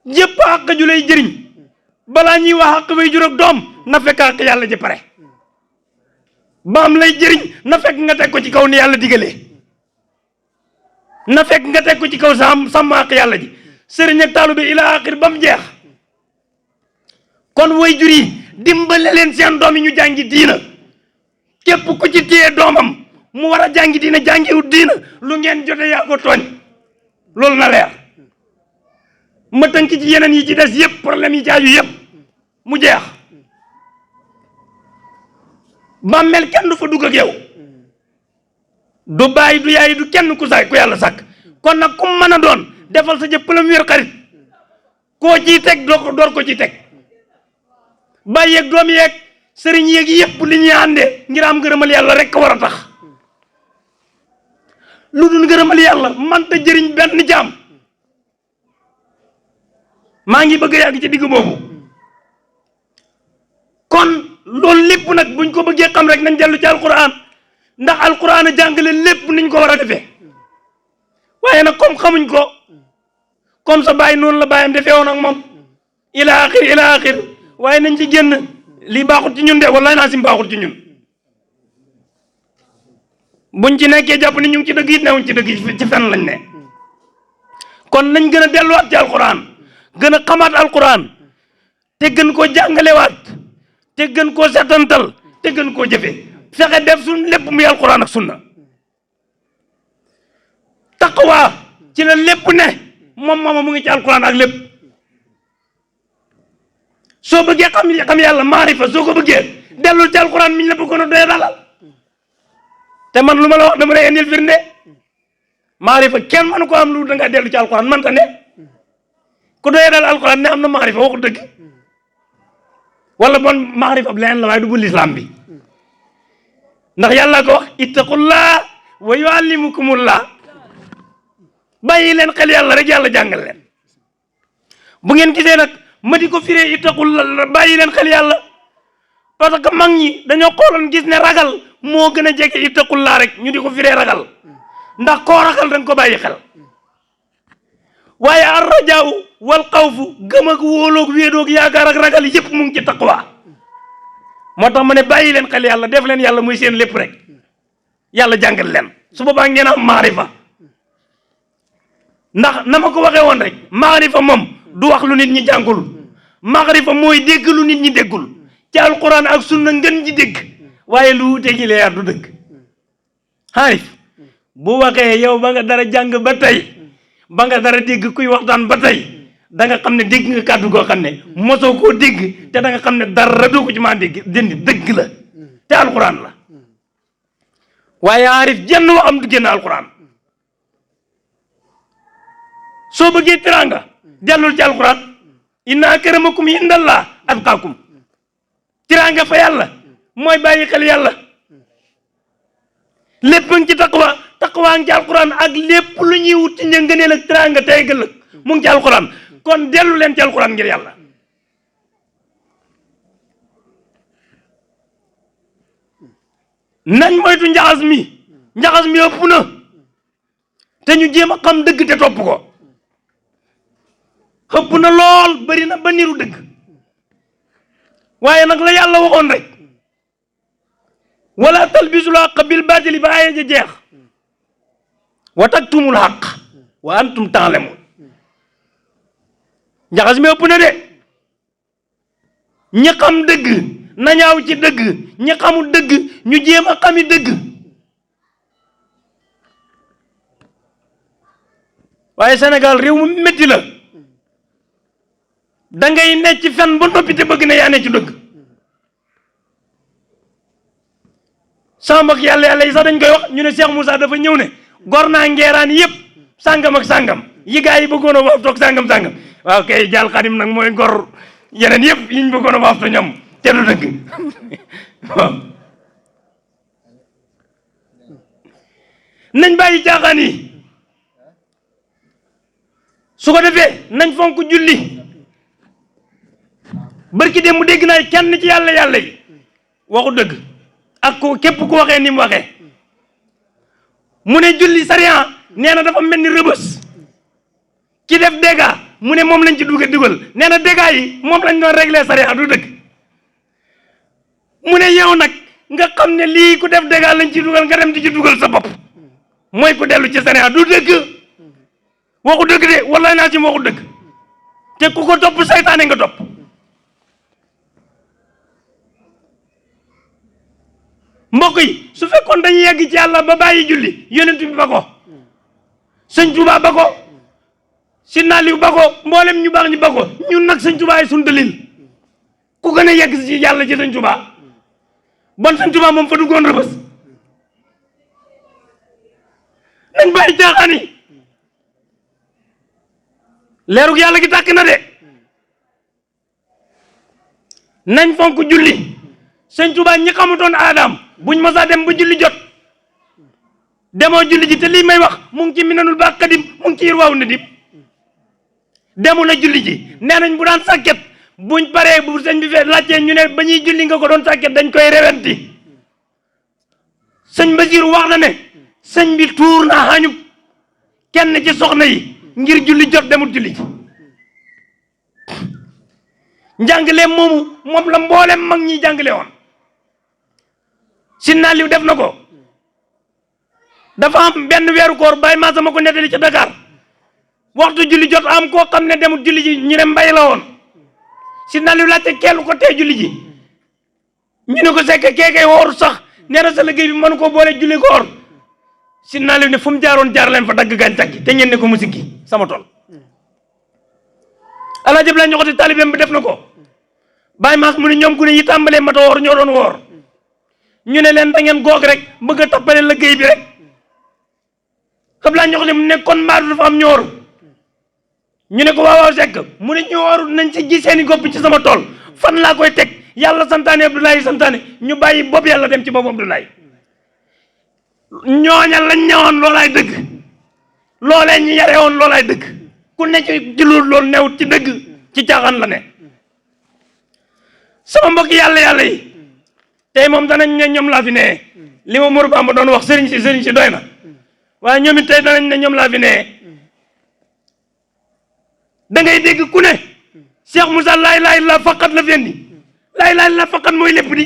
yépp xaq ju lay jëriñ balaa ñuy wax xaq way jur ak doom na fekk xaq yàlla ji pare ba am lay jëriñ na fekk nga teg ko ci kaw ni yàlla digalee na fekk nga teg ko ci kaw sàmm xaq yàlla ji sëriñ ak taalu bi ila axir ba mu jeex kon way jur yi dimbale leen seen doom yi ñu jàngi diina képp ku ci téye doomam mu war a jàngi diina jàngiwut diina lu ngeen jote yaa ko tooñ loolu na leer ma tënk ci yeneen yi ci des yëpp problème yi caaju yëpp mu jeex bàmmeel kenn du fa dugg ak yow du bàyyi du yaay du kenn ku yàlla sàkk kon nag ku mën a doon defal sa jëpp premier xarit koo ciy teg door ko ciy teg bàyyi yeeg doom yeeg sëriñ yeeg yëpp li ñuy àndee ngir am ngërëmal yàlla rek war a tax lu dul ngërëmal yàlla manta jëriñ benn jaam maa ngi bëgg a yàgg ci digg boobu kon loolu lépp nag buñ ko bëggee xam rek nañ dellu ci alquran ndax alquran a jàngale lépp niñ ko war a defee waaye nag comme xamuñ ko comme sa bàyyi noonu la bàyyam defee woon ak moom ila axir waaye nañ ci génn lii baaxut ci ñun de wallahi naa sim baaxut ci ñun buñ ci nekkee jàpp ni ñu ngi ci dëgg it newuñ ci dëgg ci fen lañ ne kon nañ gën a delluwaat ci alquran gën a xamaat alquran te gën koo jàngalewaat te gën koo setantal te gën koo jëfe fexe def suñ lépp muy alquran ak sunna taqwa ci la lépp ne moom mu ngi ci alquran ak lépp soo bëggee xam yàlla maarifa soo ko bëggee dellul ci alquran miñ la bëggoon a doye dalal te man lu ma la wax dama lay indil firnde maarifa kenn mënu ko am lu da nga dellu ci alquran man ta ne ku doye dal alquran ne am na maarifa waxu dëgg wala bon maarifa bi leneen la waaye du bu lislaam bi ndax yàlla ko wax ittaqullah wa yuallimukumullah bàyyi leen xel yàlla rek yàlla jàngal leen bu ngeen gisee nag ma di ko firee ittaqullah bàyyi leen xel yàlla parce que mag ñi dañoo xooloon gis ne ragal moo gën a jege ittaqullah rek ñu di ko firee ragal ndax koo ragal dañ ko bàyyi xel waaye ar rajaaw wal xawfu gëm ak wóoloog wéedoog yaakaar ak ragal yëpp mu ngi ci taqwa moo tax ma ne bàyyi leen xel yàlla def leen yàlla muy seen lépp rek yàlla jàngal leen su boobaa ngeen am maarifa ndax na ma ko waxee woon rek maarifa moom du wax lu nit ñi jàngul maarifa mooy dégg lu nit ñi déggul ci alquran ak sunna ngeen ji dégg waaye lu wute gi leer du dëgg xaarif bu waxee yow ba nga dara jàng ba tey ba nga dara dégg kuy waxtaan ba tey da nga xam ne dégg nga kàddu goo xam ne mosoo koo dégg te da nga xam ne dara doo ko ci maa dégg dindi dëgg la te alquran la waaye xaarif jenn waxam du génn alquran soo bëggee teraanga dellul ci alquran inna akramakum indallah atqaakum teraanga fa yàlla mooy bàyyi xel yàlla lépp ngi ci taqwa ngi ci alquran ak lépp lu ñuy wut ci ngëneel ak teraanga tey ëllëg mu ngi ci alquran kon dellu leen ci alquran ngir yàlla nañ moytu njaxas mi ëpp na te ñu jéem a xam dëgg te topp ko xëpp na lool bari na ba niru dëgg waaye nag la yàlla waxoon rek wala talbisul haqq bil baatili ba aaya ja jeex wa taktumul haqq wa antum ta'lamun njaxas mi ëpp na de ñi xam dëgg na ñaaw ci dëgg ñi xamul dëgg ñu jéem a xami dëgg waaye Sénégal réew mu métti la da ngay ne ci fen ba noppi te bëgg na yaa ne ci dëgg sama mbokk yàlla yi sax dañ koy wax ñu ne Cheikh Moussa dafa ñëw ne gor naa ngeeraan yëpp sàngam ak sàngam yi gaa yi bëggoon a waaf toog sàngam waaw kay jaal xadim nag mooy gor yeneen yëpp yiñ bëggoon a waaf to ñoom te du dëgg waaw nañ bàyyi caaxaan yi su ko defee nañ fonk julli barki dem mu dégg naa kenn ci yàlla yi waxu dëgg ak ko képp ku waxee ni mu waxee mu ne julli sariya nee na dafa mel ni rëbës ki def dégâts mu ne moom lañ ci dugal nee na dégâts yi moom lañ doon régler sariya du dëgg mu ne yow nag nga xam ne lii ku def dégâts lañ ci dugal nga dem di ci dugal sa bopp mooy ku dellu ci sariya du dëgg waxu dëgg de wallahi naa ci waxu dëgg te ku ko topp saytaane nga topp mbokk yi su fekkoon dañuy yegg ci yàlla ba bàyyi julli yonent bi ba ko sëñ Tuubaa ba ko Sidna Aliyu ba ko mboolem ñu baax ñu ba ko ñun nag sëñ Tuubaa yi suñ dalil ku gën a yegg ci yàlla ci sëñ Tuubaa bon sëñ Tuubaa moom fa duggoon rëbës nañ bàyyi caaxaan yi leerug yàlla gi tàkk na de nañ fonk julli sëñ Tuubaa ñi xamutoon aadaam buñ masaa dem ba julli jot demoo julli ji te lii may wax mu ngi ci minanul baax xadim mu ngi ci irwaaw nadim demu la julli ji nee nañ bu daan sàkket buñ paree bu sëñ bi fee laajtee ñu ne ba ñuy julli nga ko doon sàkket dañ koy rewenti sëñ Basiiru wax na ne sëñ bi tuur na xañub kenn ci soxna yi ngir julli jot demul julli ji njàngaleem moomu moom la mboolem mag ñi jàngale woon Sidna Aliou def na ko dafa am benn weeru koor bàyyi maa sama ko nettali ca Dakar waxtu julli jot am koo xam ne demut julli ji ñu ne mbay la woon Sidna Aliou laajte kellu ko tee julli ji ñu ne ko sekk keekay woor sax nee na sa liggéey bi mënu ko boole julli koor Sidna Aliou ne fu mu jaaroon jaar leen fa dagg gàncax gi te ngeen ne ko musiki sama tool ala jëb la ñoxoti talibeem bi def na ko bàyyi maas mu ne ñoom ku ne yi tàmbalee mata woor ñoo doon woor ñu ne leen da ngeen goog rek bëgg a tappale liggéey bi rek xam laa ñoxoti mu ne kon mbaadu dafa am ñooru ñu ne ko waaw sekk mu ne ñooru nañ ci gis seeni gopp ci sama tool fan laa koy teg yàlla santaane Abdoulaye santaane ñu bàyyi bopp yàlla dem ci boppam Abdoulaye ñooña lañ ñëwoon loolaay dëgg loolee ñu yare woon loolaay dëgg ku ne ci loolu newut ci dëgg ci caaxaan la ne sama mbokk yàlla yi tey moom danañ ne ñoom laa fi nee li ma Mourou Bamba doon wax sëriñ si doy na waaye ñoom it tey danañ ne ñoom laa fi nee da ngay dégg ku ne Cheikh Moussa laa ilaaha illallaah faqat la fi indi laa ilaaha illallaah faqat mooy lépp di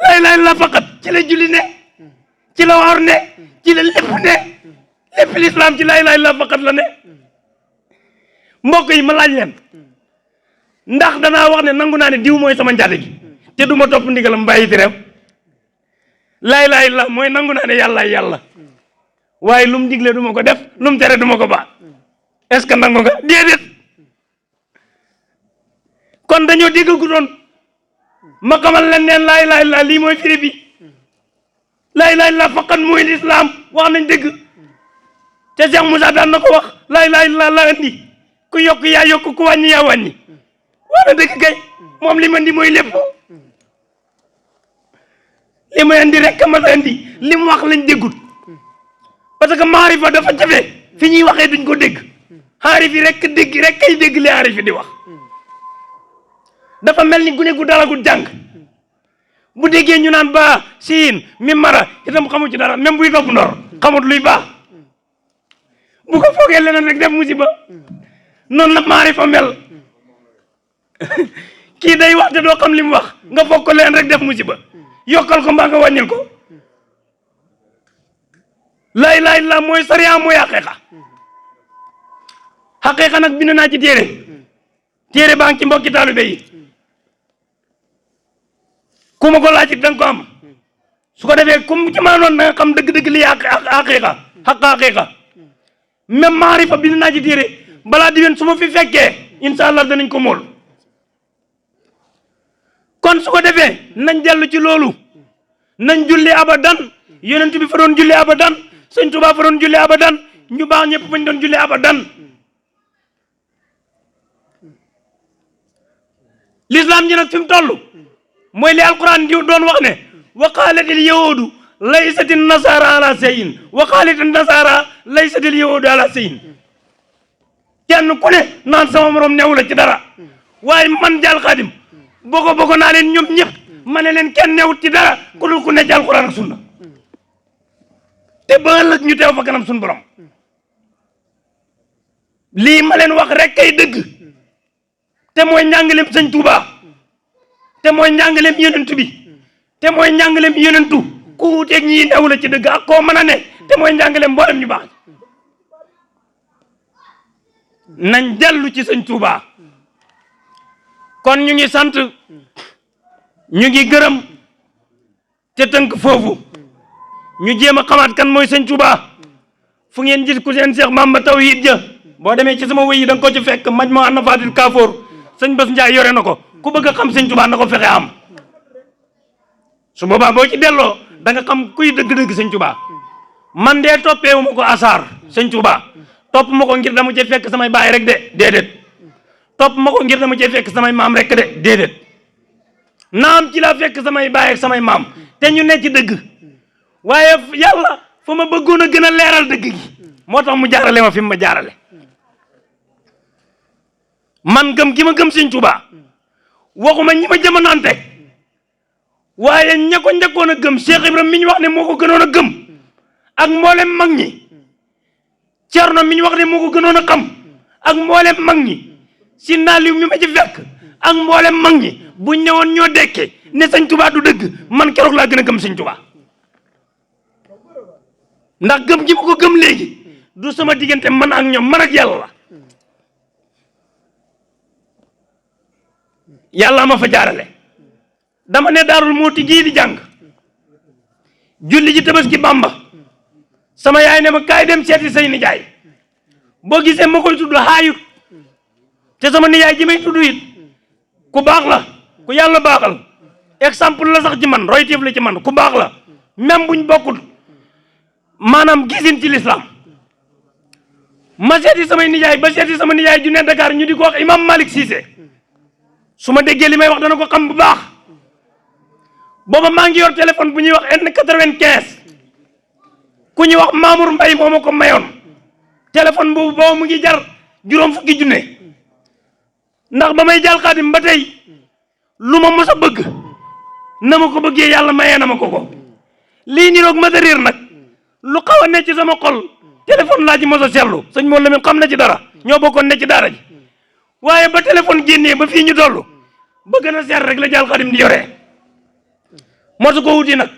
laa ilaaha illallaah faqat ci la julli ne ci la woor ne ci la lépp ne lépp lislaam ci laa ilaaha illallaah faqat la ne mbokk yi ma laaj leen ndax danaa wax ne nangu naa ne diw mooy sama njaate gi te du ma topp ndigalam bàyyi tereem laa ilaaha illallaah mooy nangu naa ne yàlla waaye lu mu digle du ma ko def lu mu tere du ma ko baax est-ce que nangu nga déedéet kon dañoo dégg gu doon ma xamal leen neen laa ilaaha illallaah lii mooy firi bi laa ilaaha illallaah faqat mooy lislaam wax nañ dëgg te Cheikh Moussa daan na ko wax laa ilaaha illallaah la andi ku yokk yaa yokk ku wàññi yaa wàññi wax na dëgg kay moom li ma andi mooy lépp li may andi rek ma sa andi li mu wax lañ déggut parce que maarifa dafa jafe fi ñuy waxee duñ ko dégg xaarif yi rek dégg rek kay dégg li xaarif yi di wax dafa mel ni gune gu dalagul jàng bu déggee ñu naan baa siin mi mara itam xamu ci dara même buy topp ndor xamut luy baax bu ko foogee leneen rek def musiba noonu la maarifa mel kii day wax te doo xam li mu wax nga foog ko leneen rek def musiba yokkal ko mbaa nga wàññil ko laa ilaaha illallaah mooy sariya mooy xaqiiqa nag bind naa ci téere baa ngi ci mbokki taalibe yi ku ma ko laaj it da nga ko am su ko defee comme ci maanoon da nga xam dëgg-dëgg li xaqiiqa même maarifa bind naa ci téere balaa diwén su ma fi fekkee incha allah danañ ko mool kon su ko defee nañ dellu ci loolu nañ julli abadan yonent bi fa doon julli abadan sëñ Tuubaa fa doon julli abadan ñu baax ñëpp fañ doon julli abadan l'islam ji nag fi mu toll mooy li alquran di doon wax ne wa qaalatil yahuudu laysatil nasaara ala shay'in wa qaalatil nasaara laysatil yahuudu ala shay'in kenn ku ne naan sama morom newu la ci dara waaye man Jaal Xaadim boko naa leen ñoom ñëpp ma ne leen kenn newut ci dara ku dul ku ne ci alquran ak sunna te ba ëllëg ñu teew fa kanam suñu borom lii ma leen wax rek kay dëgg te mooy njàngaleem sëñ Tuuba te mooy njàngaleem yonentu bi te mooy njàngaleem yonentu ku wuuteeg ñii newu la ci dëgg ak koo mën a ne te mooy njàngaleem mboolem ñu baax nañ dellu ci sëñ Tuuba kon ñu ngi sant ñu ngi gërëm te tënk foofu ñu jéem a xamaat kan mooy sëñ Tuuba fu ngeen gis ku seen Seex Mamba Tawhiid ja boo demee ci sama wéy yi da nga ko ci fekk maj moo anna fatil kaafoor sëñ Bass Ndiaye yore na ko ku bëgg a xam sëñ Tuuba na ko fexe am su boobaa boo ci delloo da nga xam kuy dëgg-dëgg sëñ Tuuba man dee toppeewu ma ko asaar sëñ Tuuba topp ma ko ngir dama cee fekk samay baay rek de déedéet topp ma ko ngir dama cee fekk samay maam rek de déedéet naam ci laa fekk samay baay ak samay maam te ñu ne ci dëgg waaye yàlla fa ma bëggoon a gën a leeral dëgg gi moo tax mu jaarale ma fi mu ma jaarale man gëm gi ma gëm sëñ Tuuba waxuma ñi ma jamonoonte waaye ña ko njëkkoon a gëm Cheikh Ibrahima mi ñu wax ne moo ko gënoon a gëm ak mboolem mag ñi Cerno mi ñu wax ne moo ko gënoon a xam ak mboolem mag ñi si naaliw mi ma ci fekk ak mboolem mag ñi buñ ñëwoon ñoo dekke ne sëñ Tuubaa du dëgg man keroog laa gën a gëm sëñ Tuubaa ndax gëm gi ma ko gëm léegi du sama diggante man ak ñoom man ak yàlla la yàlla ma fa jaarale dama ne Daarul Muhti gii di jàng julli ji Tabaski Bamba sama yaay ne ma kaay dem seeti say nijaay boo gisee ma koy tudd xaayut te sama nijaay ji may tudd it ku baax la ku yàlla baaxal exemple la sax ci man royteef la ci man ku baax la même buñ bokkul maanaam gisin ci lislaam ma seeti samay nijaay ba seeti sama nijaay ju ne Dakar ñu di ko wax imam Malick Cissé su ma déggee li may wax dana ko xam bu baax booba maa ngi yor téléphone bu ñuy wax N95 ku ñuy wax Mamour Mbaye moo ma ko mayoon téléphone boobu boobu mu ngi jar juróom fukki junne ndax ba may jàll Xaadim ba tey lu ma mos a bëgg na ma ko bëggee yàlla mayee na ma ko lii niroog matériel nag lu xaw a ne ci sama xol téléphone laa ci mos a seetlu sëñ Mor Lamine xam na ci dara ñoo bokkoon ne ci daara ji waaye ba téléphone génnee ba fii ñu toll ba gën a seet rek la jàll Xaadim di yoree mosu ko wuti nag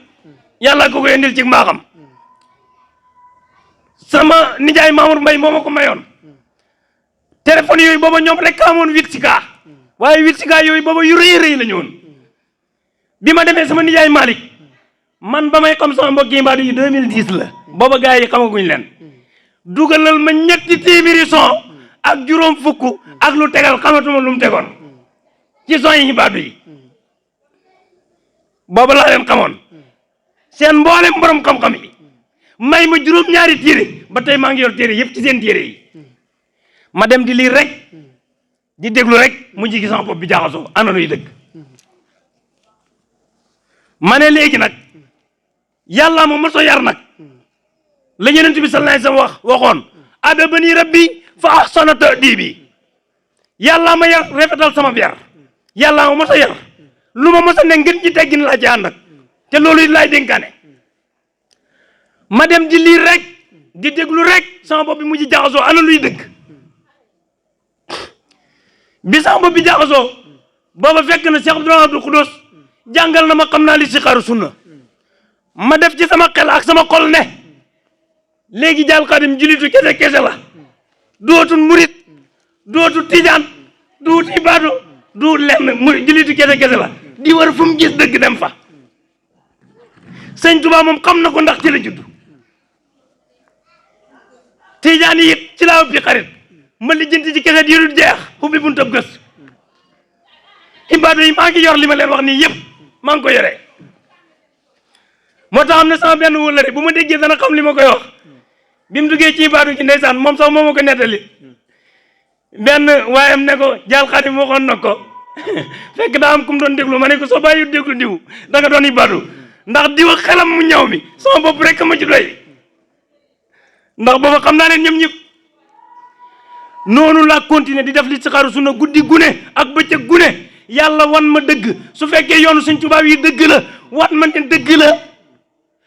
yàlla ko koy indil ci mbaaxam sama nijaay Mamour Mbaye moo ma ko mayoon téléphone yooyu booba ñoom rek amoon 8K waaye 8K yooyu booba yu rëy rëy la ñu woon bi ma demee sama nijaay Malick man ba may xam sama mbokk yi mbaadu yi 2010 la booba gars yi xamaguñ leen dugalal ma ñetti téeméeri son ak juróom fukk ak lu tegal xamatuma lu mu tegoon ci son yi mbaadu yi booba laa leen xamoon seen mboolem borom xam-xam yi may ma juróom-ñaari téere ba tey maa ngi yor téere yëpp ci seen téere yi ma dem di lire rek di déglu rek mu jigi sama bopp bi jaaxasoo ana nuy dëgg ma ne léegi nag yàlla ma mosoo yar nag la Yonent bi sallallahu alayhi wasallam waxoon adabani rabbi fa ahsana ta'dibi yàlla ma yar rafetal sama yar yàlla ma mosoo yar lu ma mos a ne ngeen ci teggin laa ci ànd ak te loolu it laay dénkaane ma dem di lire rek di déglu rek sama bopp bi mujj jaxasoo ana luy dëgg bi sama bopp bi jaxasoo booba fekk na Cheikh Abdou Khoudoss jàngal na ma xam naa li si xaaru sunna ma def ci sama xel ak sama xol ne léegi jàll Xaadim julitu kese kese la dootul murit dootul tijaan dootul ibaadu du lenn murit julitu kese kese la di war fu mu gis dëgg dem fa sëñ Tuubaa moom xam na ko ndax ci la judd tijaan yi it ci laa ëppi xarit ma lijjanti ci kese di dul jeex ubbi buntab gës ibaadu yi maa ngi yor li ma leen wax nii yëpp maa ngi ko yore moo tax am na sama benn wëllëre bu ma déggee dana xam li ma koy wax bi mu duggee ci ibaadu ci ndeysaan moom sax moo ma ko nettali benn waayam ne ko jàll Xaadim waxoon na ko fekk daa am ku mu doon déglu ma ne ko soo bàyyi déglu diw da nga doon ibaadu ndax diw ak xelam mu ñaw mi sama bopp rek ma ci doy ndax booba xam naa ne ñoom ñëpp noonu laa continuer di def li saxaaru sunna guddi gune ak bëccëg gune yàlla wan ma dëgg su fekkee yoonu Sëñ Tuubaa yi dëgg la wan ma ne dëgg la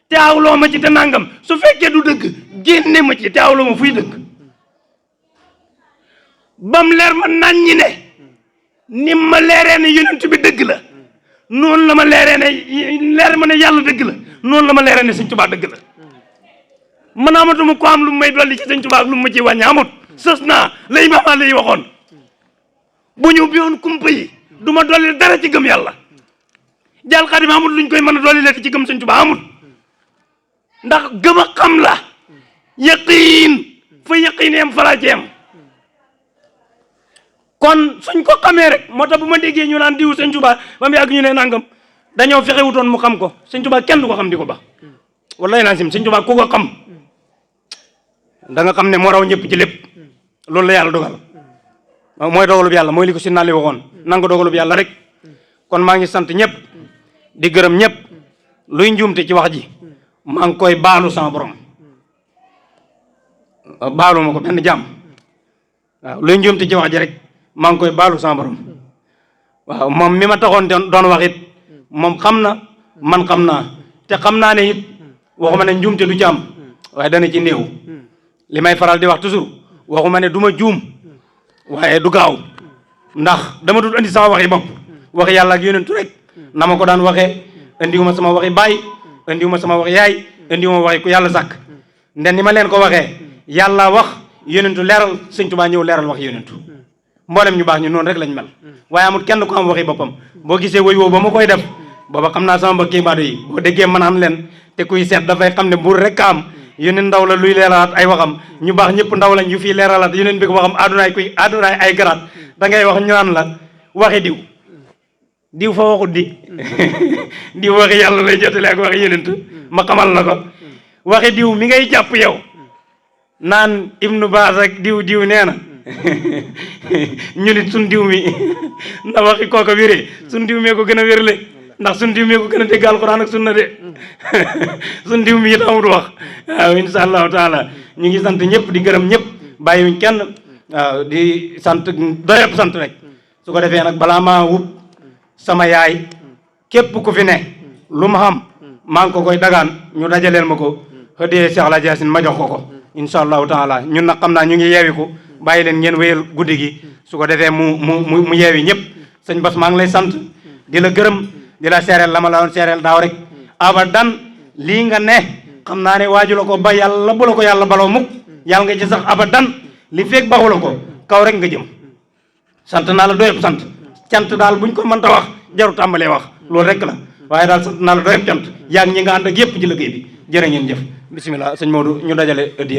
te awloo ma ci te nangam su fekkee du dëgg génne ma ci te awloo ma fuy dëgg bam leer ma naññi ne ni ma leeree ne yonent bi dëgg la noonu la ma leeree ne leer ma ne yàlla dëgg la noonu la ma leeree ne Sëñ Tuubaa dëgg la man amatuma ko am lu may dolli ci Sëñ Tuubaa ak lu ma ci wàññi amut sës naa la Imaam Ali waxoon bu ñu biwoon kumpa yi du ma dolli dara ci gëm yàlla jàll Xaadim amut luñ koy mën a dolli lekk ci gëm Sëñ Tuubaa amut ndax gëm a xam la yaqiin fa yaqiin yam falaa ci yam kon suñ ko xamee rek moo tax bu ma déggee ñu naan diw Sëñ Tuubaa ba mu yàgg ñu ne nangam dañoo fexe wutoon mu xam ko Sëñ Tuubaa kenn du ko xam di ko ba wallahi naa sim Sëñ Tuubaa ku ko xam da nga xam ne moo raw ñëpp ci lépp loolu la yàlla dogal mooy dogalub yàlla mooy li ko si naali waxoon nanga dogalub yàlla rek kon maa ngi sant ñëpp di gërëm ñëpp luy njuumte ci wax ji maa ngi koy baalu sama borom baalu ma ko benn jàmm waaw luy njuumte ci wax ji rek maa ngi koy baalu sama borom waaw moom mi ma taxoon doon wax it moom xam na man xam naa te xam naa ne it waxuma ne njuumte du ci am waaye dana ci néew li may faral di wax toujours waxuma ne du ma juum waaye du gaaw ndax dama dul andi sama waxi bopp waxi yàlla ak yonentu rek na ma ko daan waxee andiwuma sama waxi baay andiwuma sama waxi yaay andiwuma waxi ku yàlla sàkk nden ni ma leen ko waxee yàlla wax yonentu leeral sëñ Tuubaa ñëw leeral wax yonentu mboolem ñu baax ñu noonu rek lañ mel waaye amul kenn ku am waxi boppam boo gisee woy woo ba ma koy def booba xam naa sama mbokki baadu yi boo déggee mën am leen te kuy seet dafay xam ne buur rek am yeneen ndaw la luy leeralaat ay waxam ñu baax ñëpp ndaw lañ yu fii leeralaat yeneen bi ko waxam adunaay ay garaat da ngay wax ñu naan la waxi diw fa waxut di diw waxi yàlla lay jotale ak waxi yenent ma xamal la ko waxi diw mi ngay jàpp yow naan Ibnu Baas ak diw nee na ñu nit sun diw mi ndax waxi kooka wéree sun diw mee ko gën a wérle ndax sun diw mee ko gën a dégg alxuraan ak sunna de sun diw mi it amul wax waaw insha allahu taala ñu ngi sant ñëpp di gërëm ñëpp bàyyiwuñ kenn waaw di sant doyab sant rek su ko defee nag balaa maa wut sama yaay képp ku fi ne lu ma xam maa ngi ko koy dagaan ñu dajaleel ma ko xëddee Cheikh la Jaasin ma jox ko insha allahu taala ñun nag xam naa ñu ngi yeewiku bàyyi leen ngeen wéyal guddi gi su ko defee mu yeewi ñëpp sëñ Bass maa ngi lay sant di la gërëm di la seereel la ma la doon seereel daaw rek abadan lii nga ne xam naa ne waaju la ko ba yàlla bu la ko yàlla baloo mukk yàlla nga ci sax abadan li feeg baxu la ko kaw rek nga jëm sant naa la doyeb sant cant daal buñ ko mënta wax jaru tàmbalee wax loolu rek la waaye daal sant naa la doyeb cant yaa ngi ñi nga ànd ak yëpp ci liggéey bi jërë ngeen jëf bisimilah sëñ Modou ñu dajale ëddi